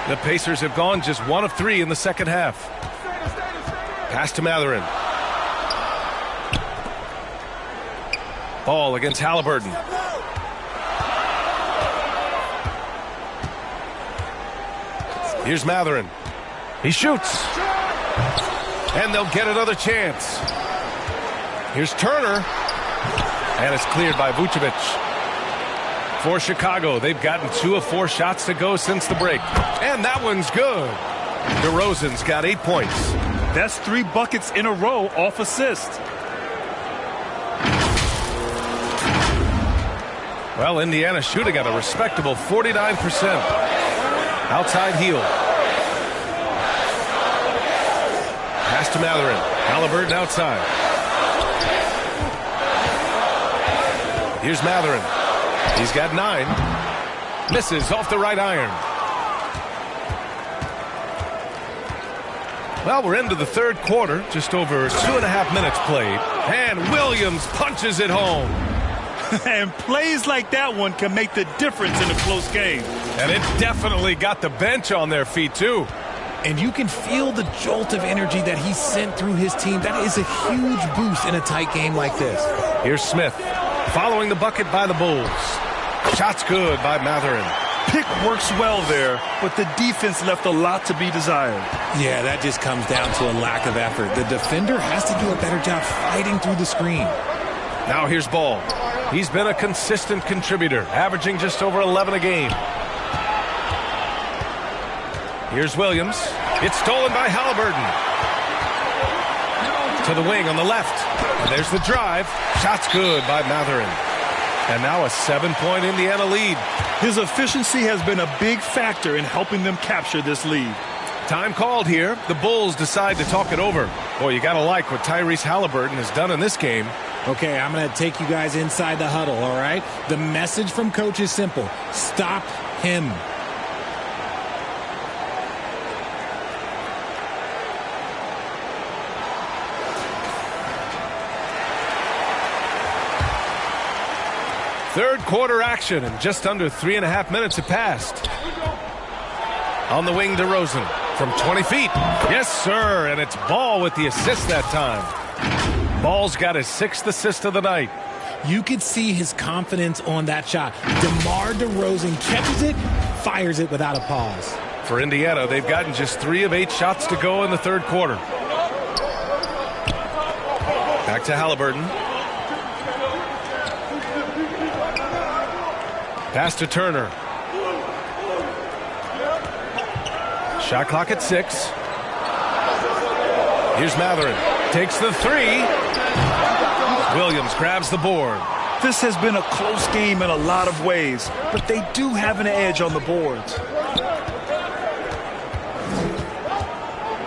The Pacers have gone just 1 of 3 in the second half. Pass to Mathurin. Ball against Halliburton. Here's Mathurin. He shoots. And they'll get another chance. Here's Turner. And it's cleared by Vucevic. For Chicago, they've gotten 2 of 4 shots to go since the break. And that one's good. DeRozan's got 8 points. That's 3 buckets in a row off assist. Well, Indiana shooting at a respectable 49%. Outside heel. Pass to Mathurin. Halliburton outside. Here's Mathurin. He's got 9. Misses off the right iron. Well, we're into the third quarter. Just over 2.5 minutes played. And Williams punches it home. And plays like that one can make the difference in a close game. And it definitely got the bench on their feet, too. And you can feel the jolt of energy that he sent through his team. That is a huge boost in a tight game like this. Here's Smith, following the bucket by the Bulls. Shot's good by Mathurin. Pick works well there, but the defense left a lot to be desired. Yeah, that just comes down to a lack of effort. The defender has to do a better job fighting through the screen. Now here's Ball. He's been a consistent contributor, averaging just over 11 a game. Here's Williams. It's stolen by Halliburton. To the wing on the left. And there's the drive. Shot's good by Mathurin. And now a 7-point Indiana lead. His efficiency has been a big factor in helping them capture this lead. Time called here. The Bulls decide to talk it over. Boy, you got to like what Tyrese Halliburton has done in this game. Okay, I'm going to take you guys inside the huddle, all right? The message from Coach is simple. Stop him. Third quarter action, and just under 3.5 minutes have passed. On the wing, DeRozan from 20 feet. Yes, sir, and it's Ball with the assist that time. Ball's got his 6th assist of the night. You could see his confidence on that shot. DeMar DeRozan catches it, fires it without a pause. For Indiana, they've gotten just 3 of 8 shots to go in the third quarter. Back to Halliburton. Pass to Turner. Shot clock at 6. Here's Mathurin. Takes the 3. Williams grabs the board. This has been a close game in a lot of ways, but they do have an edge on the boards.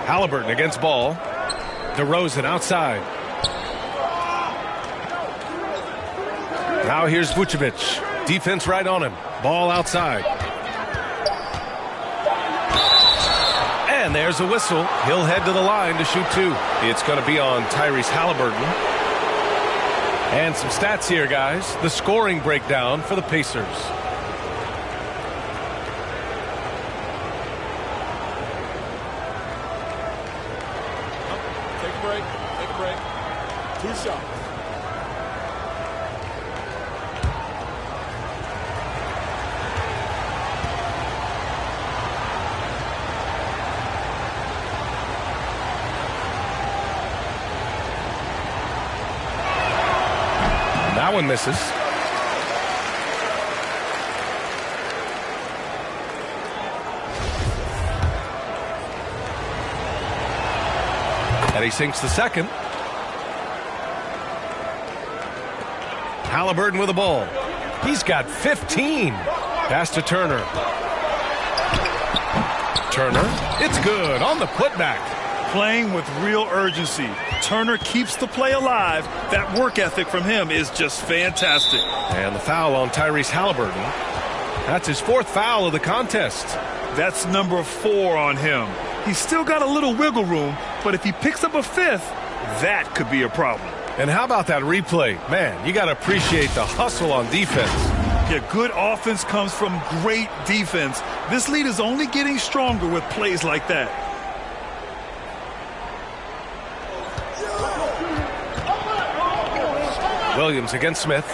Halliburton against Ball. DeRozan outside. Now here's Vucevic. Defense right on him. Ball outside. And there's a whistle. He'll head to the line to shoot 2. It's going to be on Tyrese Halliburton. And some stats here, guys. The scoring breakdown for the Pacers. Take a break. Take a break. 2 shots. That one misses. And he sinks the second. Halliburton with the ball. He's got 15. Pass to Turner. Turner, it's good on the putback. Playing with real urgency. Turner keeps the play alive. That work ethic from him is just fantastic. And the foul on Tyrese Halliburton. That's his 4th foul of the contest. That's number 4 on him. He's still got a little wiggle room, but if he picks up a 5th, that could be a problem. And how about that replay? Man, you got to appreciate the hustle on defense. Yeah, good offense comes from great defense. This lead is only getting stronger with plays like that. Williams against Smith.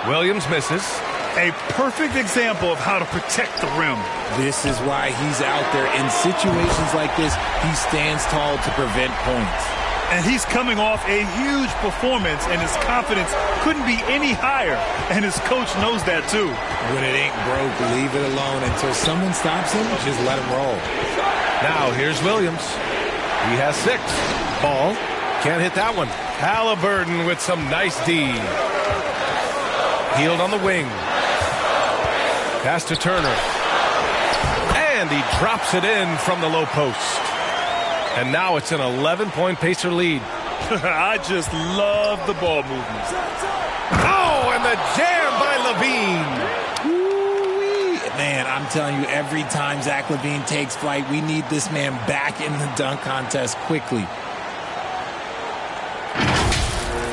Williams misses. A perfect example of how to protect the rim. This is why he's out there. In situations like this, he stands tall to prevent points. And he's coming off a huge performance, and his confidence couldn't be any higher. And his coach knows that, too. When it ain't broke, leave it alone. Until someone stops him, just let him roll. Now here's Williams. He has 6. Ball. Can't hit that one. Halliburton with some nice D. Hield on the wing. Pass to Turner. And he drops it in from the low post. And now it's an 11-point Pacer lead. I just love the ball movements. Oh, and the jam by LaVine. Ooh-wee. Man, I'm telling you, every time Zach LaVine takes flight, we need this man back in the dunk contest quickly.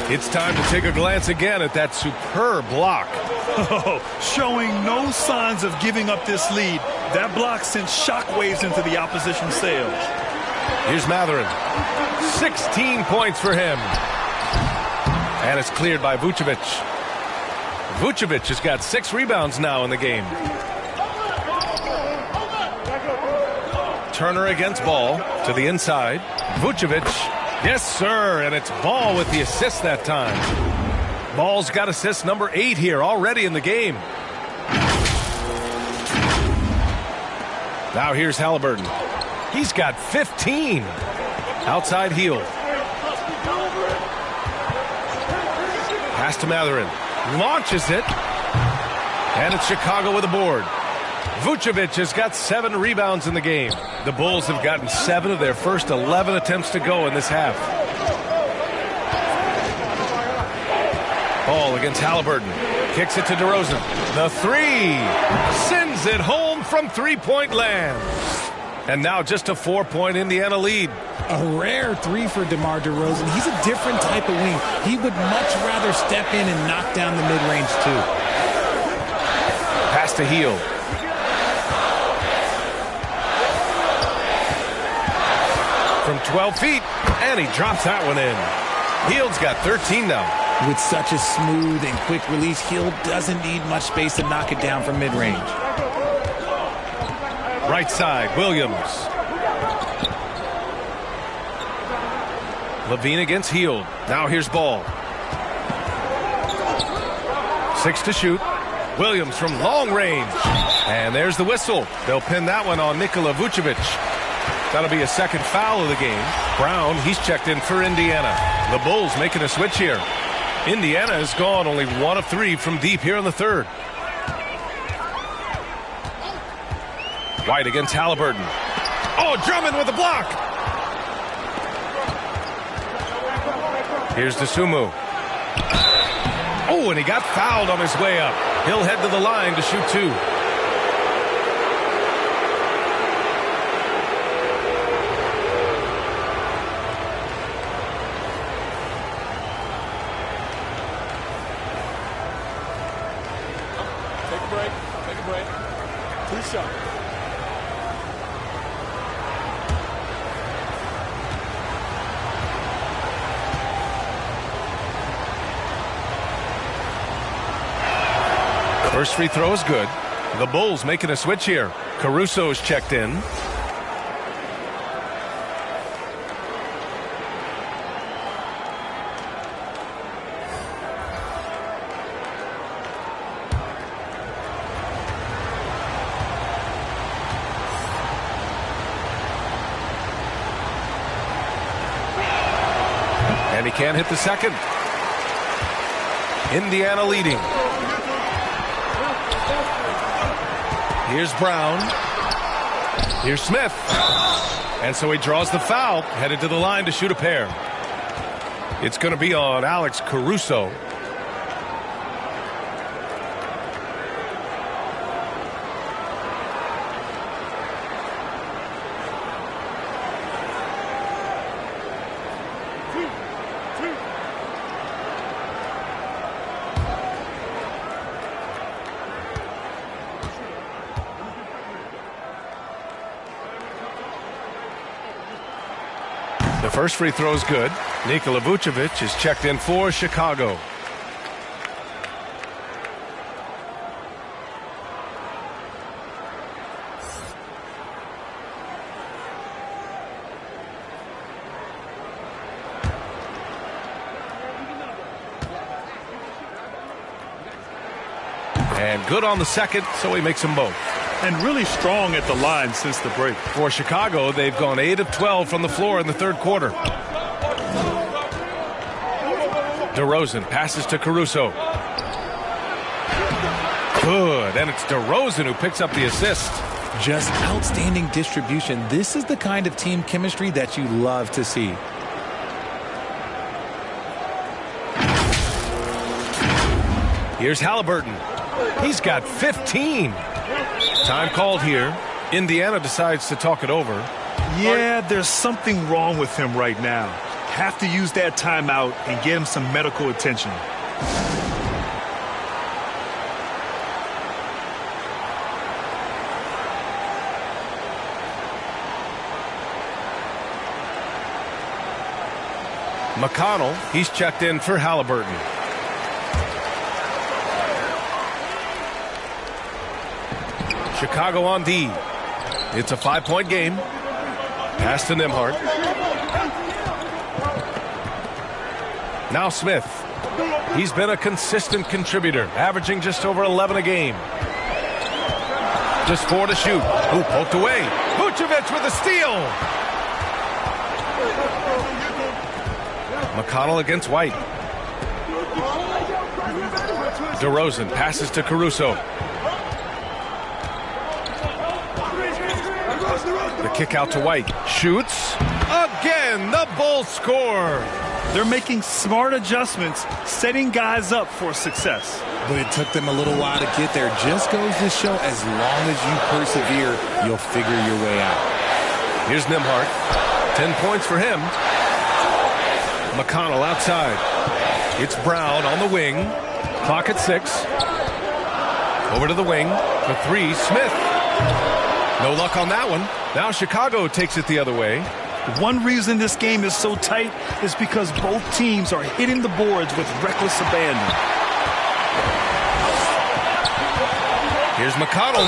It's time to take a glance again at that superb block. Oh, showing no signs of giving up this lead. That block sent shockwaves into the opposition sails. Here's Mathurin. 16 points for him. And it's cleared by Vucevic. Vucevic has got 6 rebounds now in the game. Turner against Ball to the inside. Vucevic. Yes, sir, and it's Ball with the assist that time. Ball's got assist number 8 here already in the game. Now here's Halliburton. He's got 15. Outside heel. Pass to Mathurin. Launches it. And it's Chicago with a board. Vucevic has got 7 rebounds in the game. The Bulls have gotten 7 of their first 11 attempts to go in this half. Ball against Halliburton. Kicks it to DeRozan. The 3. Sends it home from three-point land. And now just a 4-point Indiana lead. A rare 3 for DeMar DeRozan. He's a different type of wing. He would much rather step in and knock down the mid-range, too. Pass to Hield. From 12 feet, and he drops that one in. Hield's got 13 now. With such a smooth and quick release, Hield doesn't need much space to knock it down from mid-range. Right side, Williams. LaVine against Hield. Now here's Ball. 6 to shoot. Williams from long range. And there's the whistle. They'll pin that one on Nikola Vucevic. That'll be a second foul of the game. Brown, he's checked in for Indiana. The Bulls making a switch here. Indiana has gone only 1 of 3 from deep here in the third. White against Halliburton. Oh, Drummond with a block. Here's Dosunmu. Oh, and he got fouled on his way up. He'll head to the line to shoot 2. Take a break. 2 shots. First free throw is good. The Bulls making a switch here. Caruso's checked in. And he can't hit the second. Indiana leading. Here's Brown. Here's Smith. And so he draws the foul, headed to the line to shoot a pair. It's going to be on Alex Caruso. The first free throw is good. Nikola Vucevic is checked in for Chicago. And good on the second, so he makes them both. And really strong at the line since the break. For Chicago, they've gone 8 of 12 from the floor in the third quarter. DeRozan passes to Caruso. Good, and it's DeRozan who picks up the assist. Just outstanding distribution. This is the kind of team chemistry that you love to see. Here's Halliburton. He's got 15. Time called here. Indiana decides to talk it over. Yeah, there's something wrong with him right now. Have to use that timeout and get him some medical attention. McConnell, he's checked in for Halliburton. Chicago on D. It's a 5-point game. Pass to Nembhard. Now Smith. He's been a consistent contributor, averaging just over 11 a game. Just 4 to shoot. Ooh, poked away. Vucevic with a steal. McConnell against White. DeRozan passes to Caruso. The kick out to White. Shoots. Again, the Bulls score. They're making smart adjustments, setting guys up for success. But it took them a little while to get there. Just goes to show as long as you persevere, you'll figure your way out. Here's Nembhard. 10 points for him. McConnell outside. It's Brown on the wing. Clock at 6. Over to the wing. For 3, Smith. No luck on that one. Now Chicago takes it the other way. One reason this game is so tight is because both teams are hitting the boards with reckless abandon. Here's McConnell.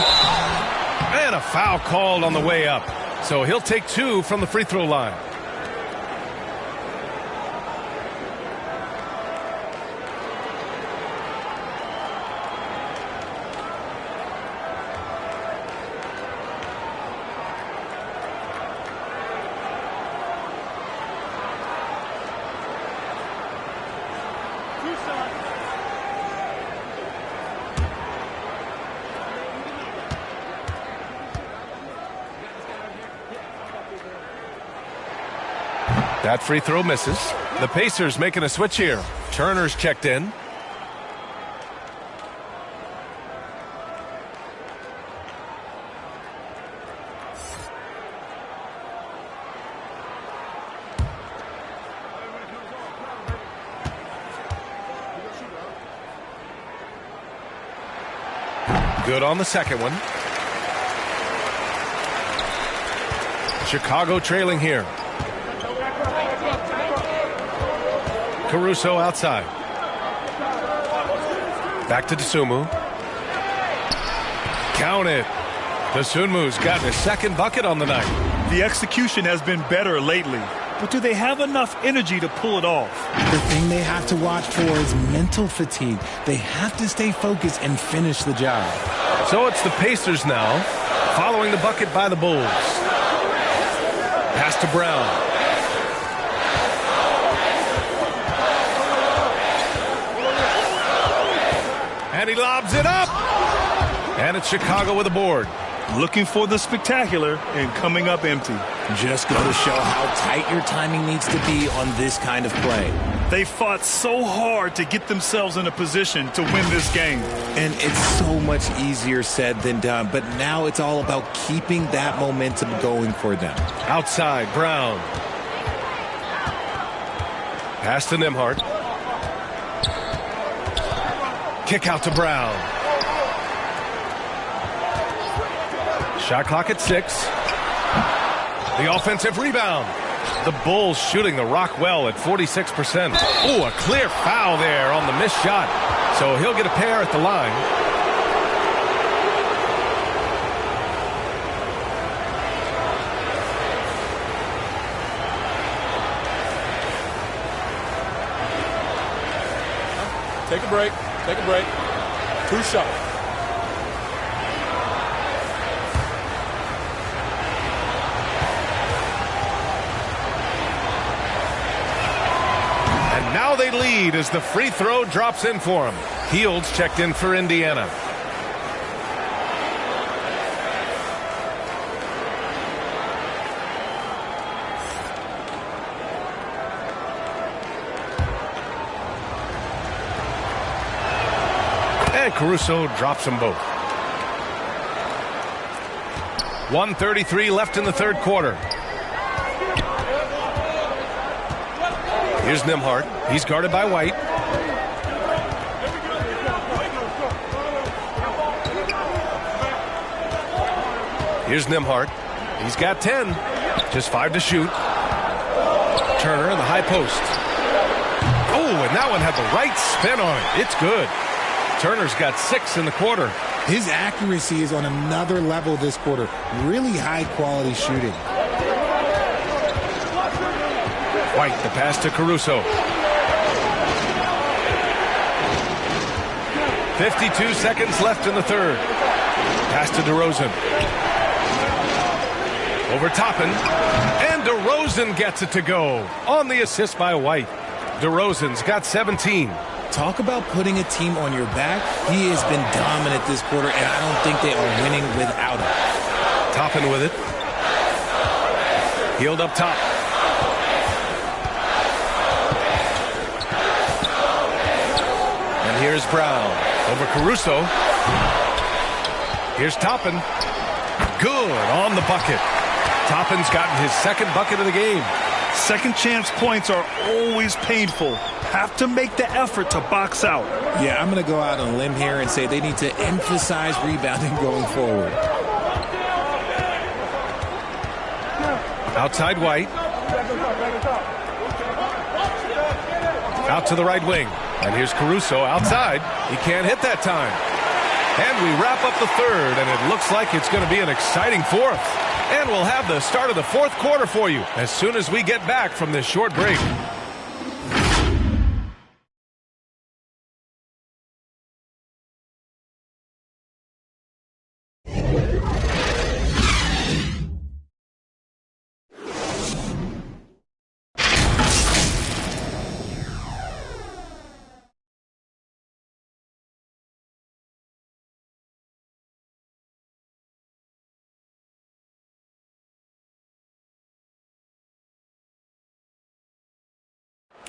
And a foul called on the way up. So he'll take 2 from the free throw line. That free throw misses. The Pacers making a switch here. Turner's checked in. Good on the second one. Chicago trailing here. Caruso outside. Back to Dosunmu. Count it. Dosunmu's gotten his second bucket on the night. The execution has been better lately, but do they have enough energy to pull it off? The thing they have to watch for is mental fatigue. They have to stay focused and finish the job. So it's the Pacers now, following the bucket by the Bulls. Pass to Brown. And he lobs it up. And it's Chicago with a board. Looking for the spectacular and coming up empty. Just go to show how tight your timing needs to be on this kind of play. They fought so hard to get themselves in a position to win this game. And it's so much easier said than done, but now it's all about keeping that momentum going for them. Outside, Brown. Pass to Nembhard. Kick out to Brown. Shot clock at 6. The offensive rebound. The Bulls shooting the rock well at 46%. Oh, a clear foul there on the missed shot. So he'll get a pair at the line. Take a break. Take a break. 2 shots. Now they lead as the free throw drops in for him. Fields checked in for Indiana. And Caruso drops them both. 1:33 left in the third quarter. Here's Nembhard. He's guarded by White. Here's Nembhard. He's got 10. Just 5 to shoot. Turner in the high post. Oh, and that one had the right spin on it. It's good. Turner's got 6 in the quarter. His accuracy is on another level this quarter. Really high quality shooting. White, the pass to Caruso. 52 seconds left in the third. Pass to DeRozan. Over Toppin. And DeRozan gets it to go. On the assist by White. DeRozan's got 17. Talk about putting a team on your back. He has been dominant this quarter, and I don't think they are winning without him. Toppin with it. Healed up top. And here's Brown. Over Caruso. Here's Toppin. Good on the bucket. Toppin's gotten his second bucket of the game. Second chance points are always painful. Have to make the effort to box out. Yeah, I'm going to go out on a limb here and say they need to emphasize rebounding going forward. Outside White. Out to the right wing. And here's Caruso outside. He can't hit that time. And we wrap up the third, and it looks like it's going to be an exciting fourth. And we'll have the start of the fourth quarter for you as soon as we get back from this short break.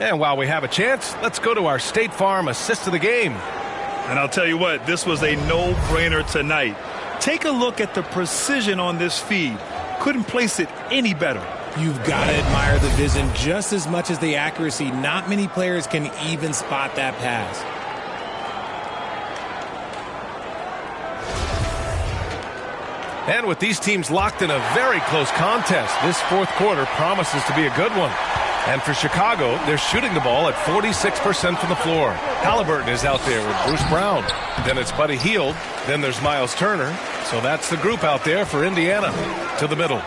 And while we have a chance, let's go to our State Farm assist of the game. And I'll tell you what, this was a no-brainer tonight. Take a look at the precision on this feed. Couldn't place it any better. You've got to admire the vision just as much as the accuracy. Not many players can even spot that pass. And with these teams locked in a very close contest, this fourth quarter promises to be a good one. And for Chicago, they're shooting the ball at 46% from the floor. Halliburton is out there with Bruce Brown. Then it's Buddy Hield. Then there's Miles Turner. So that's the group out there for Indiana. To the middle.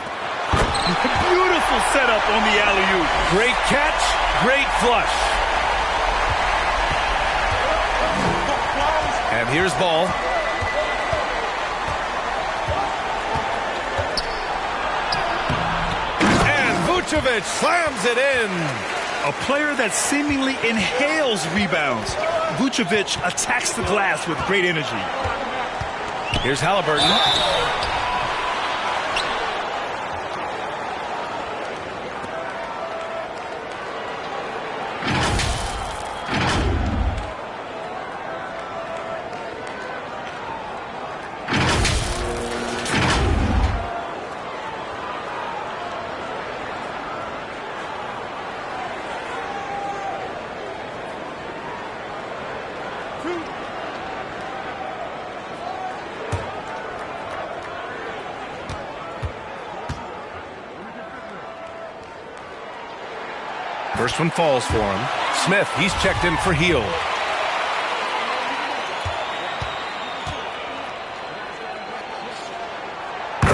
Beautiful setup on the alley-oop. Great catch, great flush. And here's Ball. Vucevic slams it in. A player that seemingly inhales rebounds. Vucevic attacks the glass with great energy. Here's Halliburton. First one falls for him. Smith, he's checked in for Hield.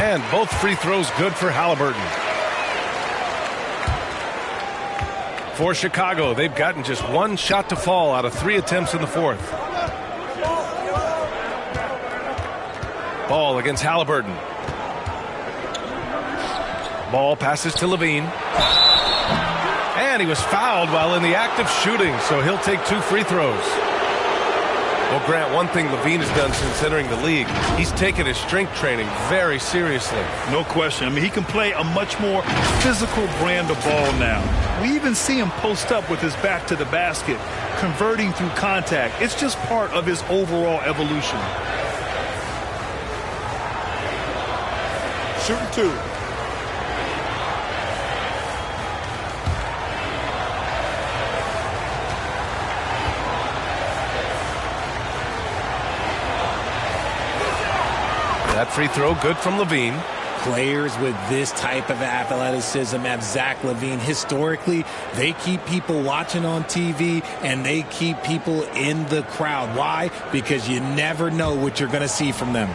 And both free throws good for Halliburton. For Chicago, they've gotten just one shot to fall out of 3 attempts in the fourth. Ball against Halliburton. Ball passes to Levine. And he was fouled while in the act of shooting, so he'll take 2 free throws. Well, Grant, one thing Levine has done since entering the league, he's taken his strength training very seriously. No question. I mean, he can play a much more physical brand of ball now. We even see him post up with his back to the basket, converting through contact. It's just part of his overall evolution. Shooting 2. That free throw good from Levine. Players with this type of athleticism at Zach LaVine, historically, they keep people watching on TV and they keep people in the crowd. Why? Because you never know what you're going to see from them.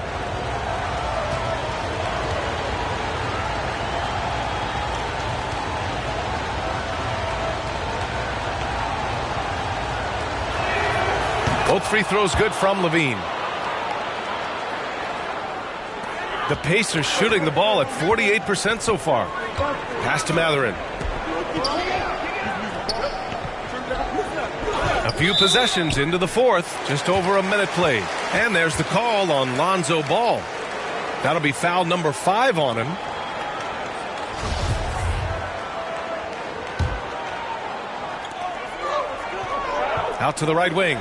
Both free throws good from Levine. The Pacers shooting the ball at 48% so far. Pass to Mathurin. A few possessions into the fourth. Just over a minute played. And there's the call on Lonzo Ball. That'll be foul number 5 on him. Out to the right wing.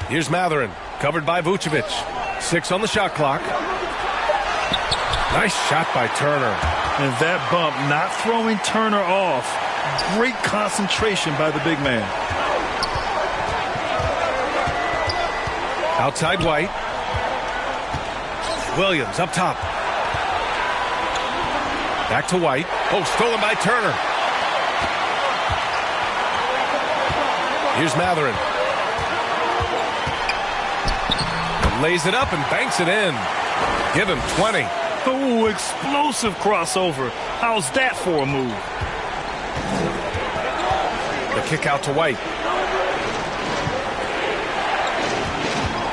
Here's Mathurin. Covered by Vucevic. 6 on the shot clock. Nice shot by Turner. And that bump not throwing Turner off. Great concentration by the big man. Outside White. Williams up top. Back to White. Oh, stolen by Turner. Here's Mathurin. Lays it up and banks it in. Give him 20. Oh, explosive crossover. How's that for a move? The kick out to White.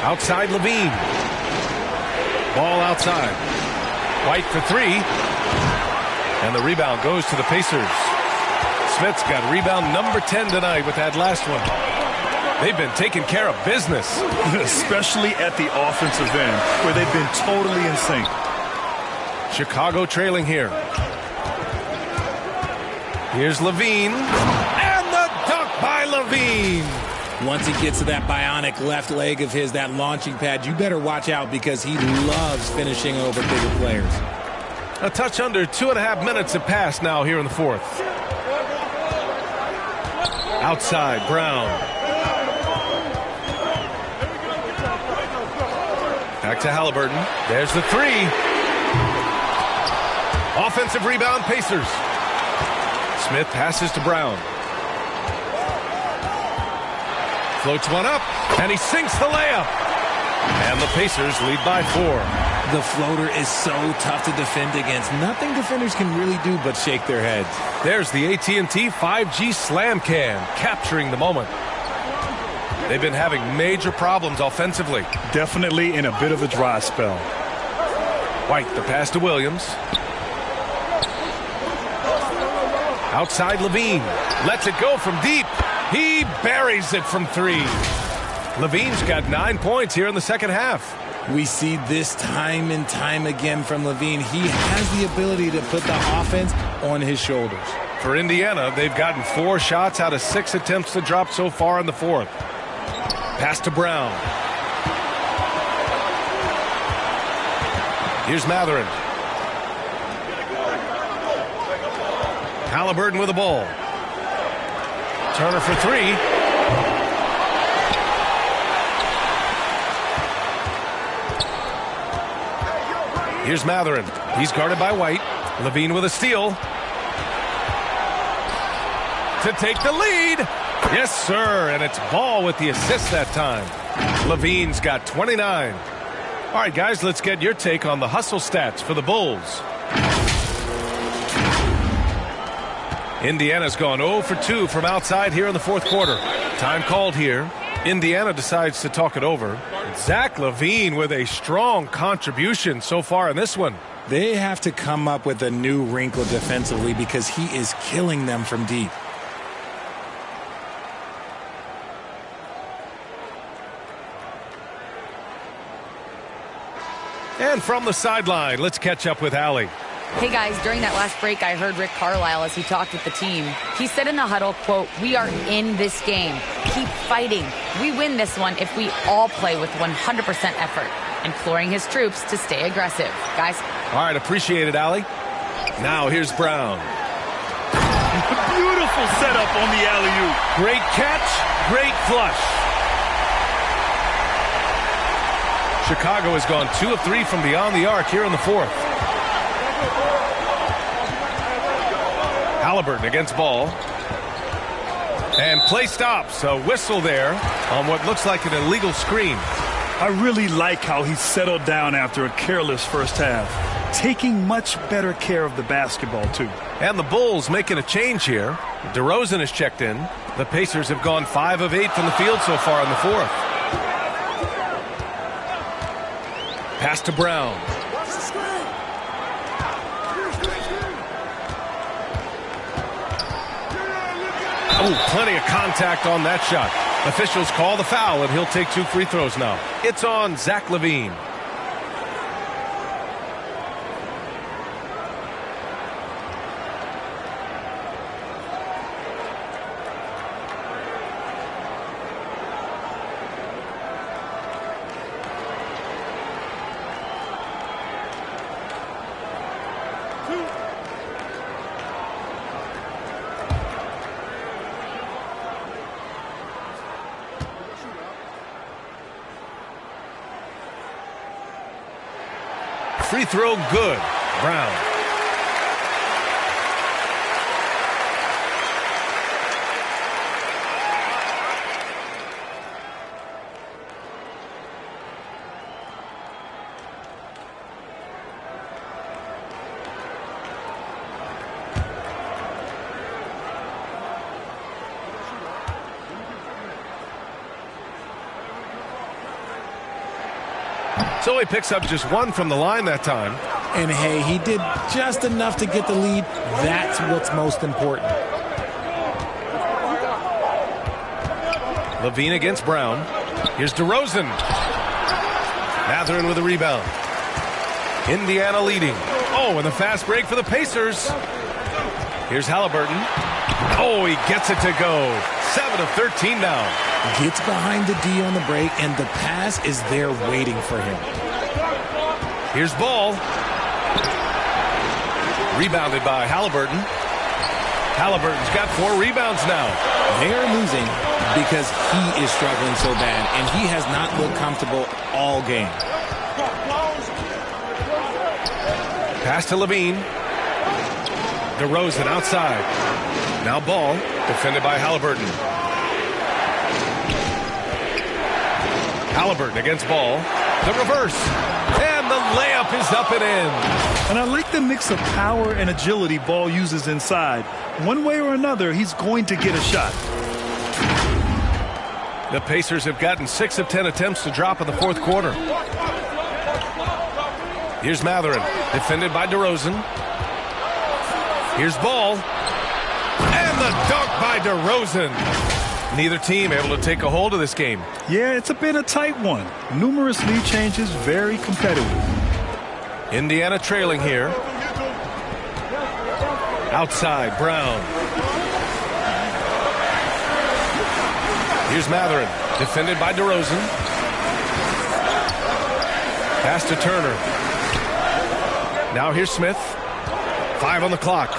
Outside Levine. Ball outside. White for 3. And the rebound goes to the Pacers. Smith's got rebound number 10 tonight with that last one. They've been taking care of business. Especially at the offensive end, where they've been totally in sync. Chicago trailing here. Here's LaVine. And the dunk by LaVine. Once he gets to that bionic left leg of his, that launching pad, you better watch out because he loves finishing over bigger players. A touch under 2.5 minutes have passed now here in the fourth. Outside, Brown. Back to Halliburton. There's the three. Offensive rebound, Pacers. Smith passes to Brown. Floats one up, and he sinks the layup. And the Pacers lead by 4. The floater is so tough to defend against. Nothing defenders can really do but shake their heads. There's the AT&T 5G Slam Can, capturing the moment. They've been having major problems offensively. Definitely in a bit of a dry spell. White, the pass to Williams. Outside LaVine. Lets it go from deep. He buries it from 3. LaVine's got 9 points here in the second half. We see this time and time again from LaVine. He has the ability to put the offense on his shoulders. For Indiana, they've gotten 4 shots out of 6 attempts to drop so far in the fourth. Pass to Brown. Here's Mathurin. Halliburton with the ball. Turner for 3. Here's Mathurin. He's guarded by White. LaVine with a steal. To take the lead. Yes, sir. And it's Ball with the assist that time. LaVine's got 29. All right, guys, let's get your take on the hustle stats for the Bulls. Indiana's gone 0 for 2 from outside here in the fourth quarter. Time called here. Indiana decides to talk it over. Zach LaVine with a strong contribution so far in this one. They have to come up with a new wrinkle defensively because he is killing them from deep. And from the sideline, let's catch up with Allie. Hey guys, during that last break, I heard Rick Carlisle as he talked with the team. He said in the huddle, quote, "We are in this game. Keep fighting. We win this one if we all play with 100% effort," imploring his troops to stay aggressive. Guys. All right, appreciate it, Allie. Now here's Brown. Beautiful setup on the alley-oop. Great catch, great flush. Chicago has gone 2 of 3 from beyond the arc here in the fourth. Halliburton against Ball. And play stops. A whistle there on what looks like an illegal screen. I really like how he settled down after a careless first half. Taking much better care of the basketball, too. And the Bulls making a change here. DeRozan is checked in. The Pacers have gone 5 of 8 from the field so far in the fourth. Pass to Brown. Oh, plenty of contact on that shot. Officials call the foul, and he'll take 2 free throws now. It's on Zach LaVine. Free throw good. Brown. So he picks up just 1 from the line that time. And hey, he did just enough to get the lead. That's what's most important. LaVine against Brown. Here's DeRozan. Mathurin with a rebound. Indiana leading. Oh, and a fast break for the Pacers. Here's Halliburton. Oh, he gets it to go. 7 of 13 now. Gets behind the D on the break, and the pass is there waiting for him. Here's Ball. Rebounded by Halliburton. Halliburton's got 4 rebounds now. They are losing because he is struggling so bad, and he has not looked comfortable all game. Pass to Levine. DeRozan outside. Now Ball, defended by Halliburton. Halliburton against Ball. The reverse. And the layup is up and in. And I like the mix of power and agility Ball uses inside. One way or another, he's going to get a shot. The Pacers have gotten 6 of 10 attempts to drop in the fourth quarter. Here's Mathurin, defended by DeRozan. Here's Ball. And the dunk by DeRozan. Neither team able to take a hold of this game. Yeah, it's been a tight one. Numerous lead changes, very competitive. Indiana trailing here. Outside, Brown. Here's Mathurin, defended by DeRozan. Pass to Turner. Now here's Smith. 5 on the clock.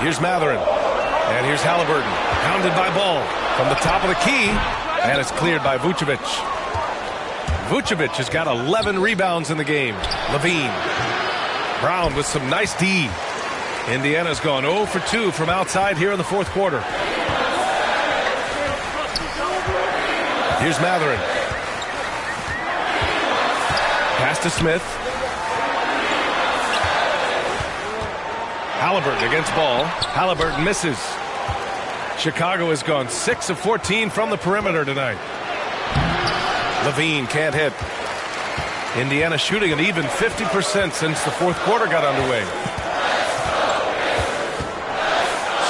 Here's Mathurin. And here's Halliburton. Pounded by Ball. From the top of the key. And it's cleared by Vucevic. Vucevic has got 11 rebounds in the game. Levine. Brown with some nice D. Indiana's gone 0 for 2 from outside here in the fourth quarter. Here's Mathurin. Pass to Smith. Halliburton against Ball. Halliburton misses. Chicago has gone 6 of 14 from the perimeter tonight. Levine can't hit. Indiana shooting an even 50% since the fourth quarter got underway.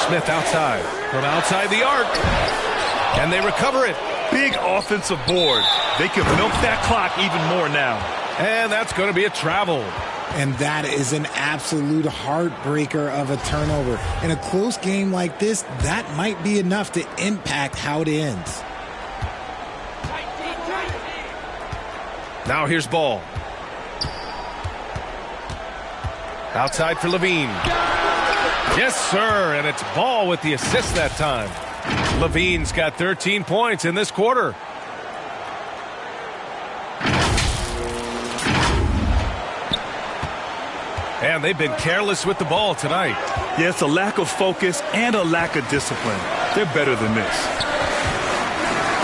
Smith outside. From outside the arc. And they recover it. Big offensive board. They can milk that clock even more now. And that's going to be a travel. And that is an absolute heartbreaker of a turnover. In a close game like this, that might be enough to impact how it ends. Now here's Ball. Outside for Levine. Yes, sir. And it's Ball with the assist that time. Levine's got 13 points in this quarter. And they've been careless with the ball tonight. Yeah, it's a lack of focus and a lack of discipline. They're better than this.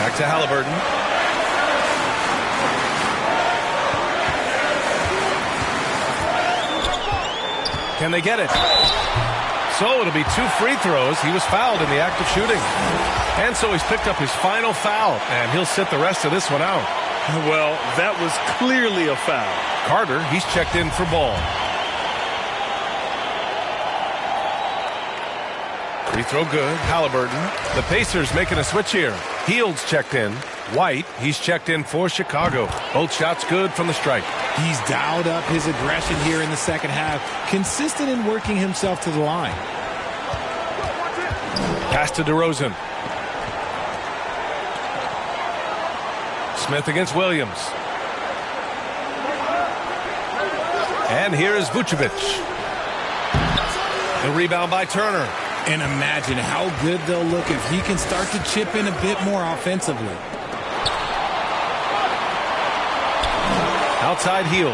Back to Halliburton. Can they get it? So it'll be 2 free throws. He was fouled in the act of shooting. And so he's picked up his final foul, and he'll sit the rest of this one out. Well, that was clearly a foul. Carter, he's checked in for Ball. Free throw good. Halliburton. The Pacers making a switch here. Hield's checked in. White, he's checked in for Chicago. Both shots good from the strike. He's dialed up his aggression here in the second half. Consistent in working himself to the line. Pass to DeRozan. Smith against Williams. And here is Vucevic. The rebound by Turner. And imagine how good they'll look if he can start to chip in a bit more offensively. Outside Hield.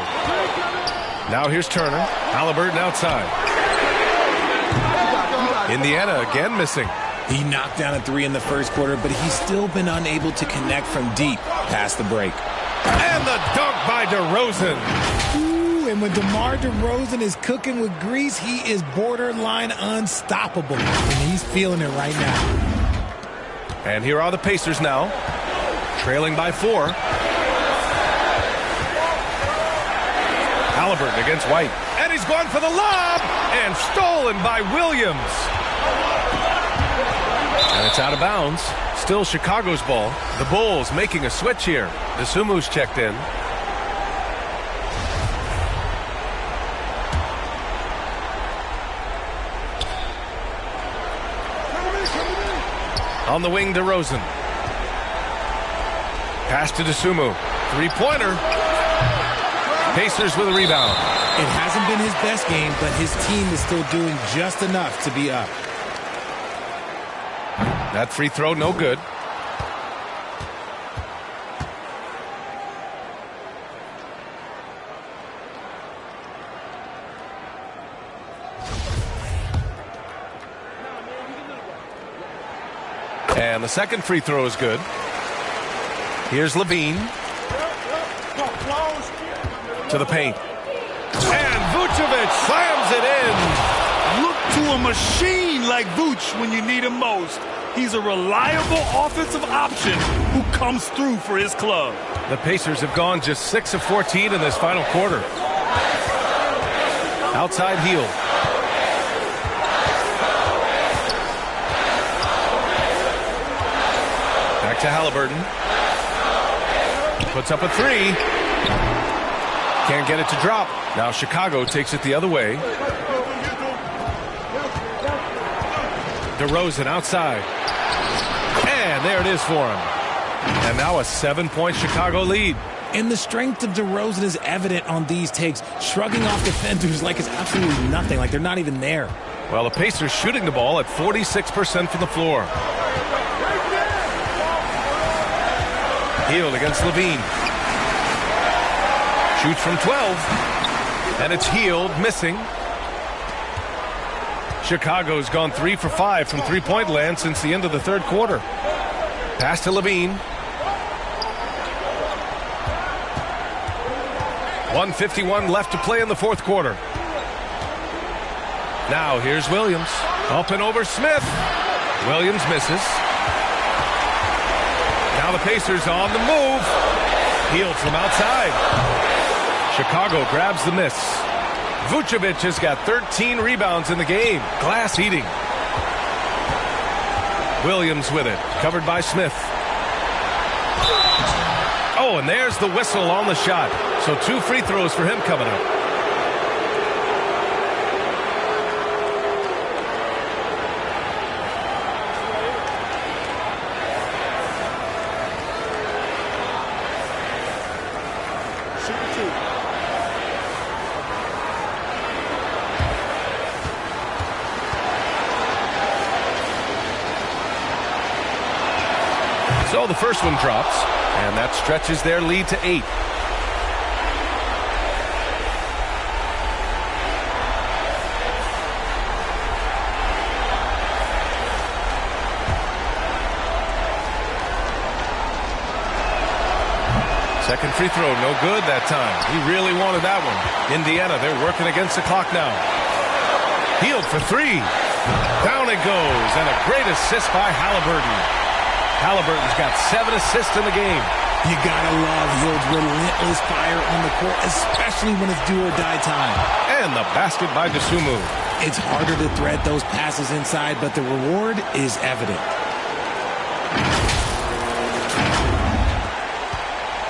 Now here's Turner. Halliburton outside. Indiana again missing. He knocked down a 3 in the first quarter, but he's still been unable to connect from deep past the break. And the dunk by DeRozan. Ooh, and when DeMar DeRozan is cooking with grease, he is borderline unstoppable. And he's feeling it right now. And here are the Pacers now. Trailing by 4. Halliburton against White. And he's gone for the lob. And stolen by Williams. And it's out of bounds. Still Chicago's ball. The Bulls making a switch here. Desumu's checked in. On the wing, DeRozan. Pass to Dosunmu. Three-pointer. Pacers with a rebound. It hasn't been his best game, but his team is still doing just enough to be up. That free throw, no good. And the second free throw is good. Here's Levine. To the paint. And Vucevic slams it in. Look to a machine like Vooch when you need him most. He's a reliable offensive option who comes through for his club. The Pacers have gone just 6 of 14 in this final quarter. Outside heel. Back to Halliburton. Puts up a three. Can't get it to drop. Now Chicago takes it the other way. DeRozan outside. And there it is for him. And now a 7-point Chicago lead. And the strength of DeRozan is evident on these takes. Shrugging off defenders like it's absolutely nothing, like they're not even there. Well, the Pacers shooting the ball at 46% from the floor. Hield against Levine. Shoots from 12. And it's Hield missing. Chicago's gone 3 for 5 from three-point land since the end of the third quarter. Pass to Levine. 1:51 left to play in the fourth quarter. Now here's Williams. Up and over Smith. Williams misses. Now the Pacers on the move. Hield from outside. Chicago grabs the miss. Vucevic has got 13 rebounds in the game. Glass eating. Williams with it. Covered by Smith. Oh, and there's the whistle on the shot. So 2 free throws for him coming up. So the first one drops, and that stretches their lead to 8. Second free throw, no good that time. He really wanted that one. Indiana, they're working against the clock now. Hield for 3. Down it goes, and a great assist by Halliburton. Halliburton's got 7 assists in the game. You gotta love Hield's relentless fire on the court, especially when it's do or die time. And the basket by Dosunmu. It's harder to thread those passes inside, but the reward is evident.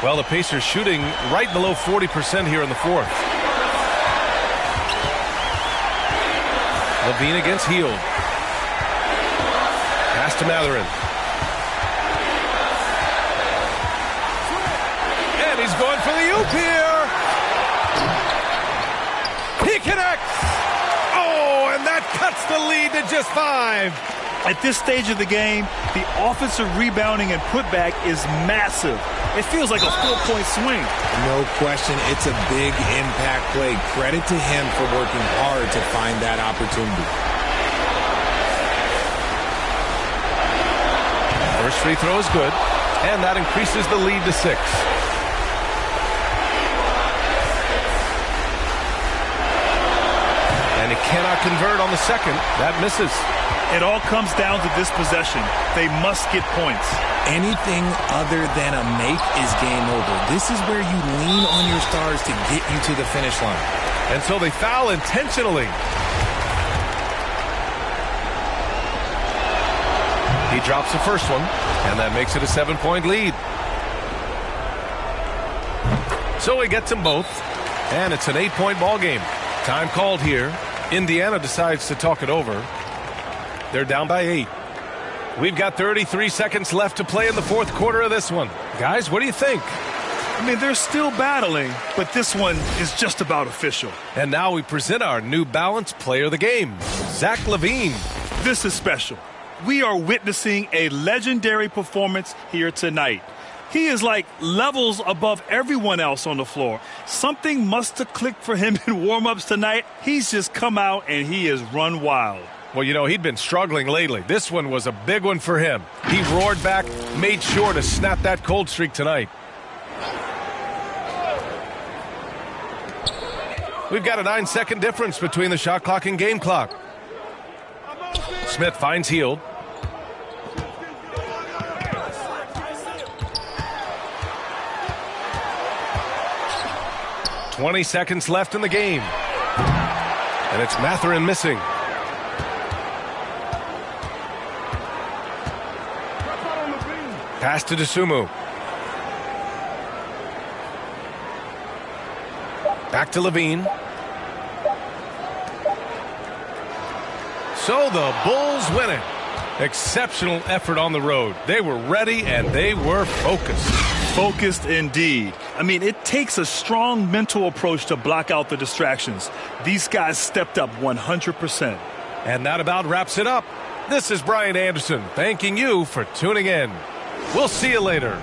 Well, the Pacers shooting right below 40% here in the fourth. Levine against Hield. Pass to Mathurin. And he's going for the oop here. He connects. Oh, and that cuts the lead to just 5. At this stage of the game, the offensive rebounding and putback is massive. It feels like a 4-point swing. No question, it's a big impact play. Credit to him for working hard to find that opportunity. First free throw is good, and that increases the lead to 6. And he cannot convert on the second. That misses. It all comes down to this possession. They must get points. Anything other than a make is game over. This is where you lean on your stars to get you to the finish line. And so they foul intentionally. He drops the first one, and that makes it a 7-point lead. So he gets them both, and it's an 8-point ball game. Time called here. Indiana decides to talk it over. They're down by 8. We've got 33 seconds left to play in the fourth quarter of this one. Guys, what do you think? I mean, they're still battling, but this one is just about official. And now we present our New Balance Player of the Game, Zach LaVine. This is special. We are witnessing a legendary performance here tonight. He is like levels above everyone else on the floor. Something must have clicked for him in warm-ups tonight. He's just come out and he has run wild. Well, you know, he'd been struggling lately. This one was a big one for him. He roared back, made sure to snap that cold streak tonight. We've got a 9-second difference between the shot clock and game clock. Smith finds Hield. "20 seconds left in the game. And it's Mathurin missing. Pass to Dosunmu. Back to LaVine. So the Bulls win it. Exceptional effort on the road. They were ready and they were focused. Focused indeed. I mean, it takes a strong mental approach to block out the distractions. These guys stepped up 100%. And that about wraps it up. This is Brian Anderson thanking you for tuning in. We'll see you later.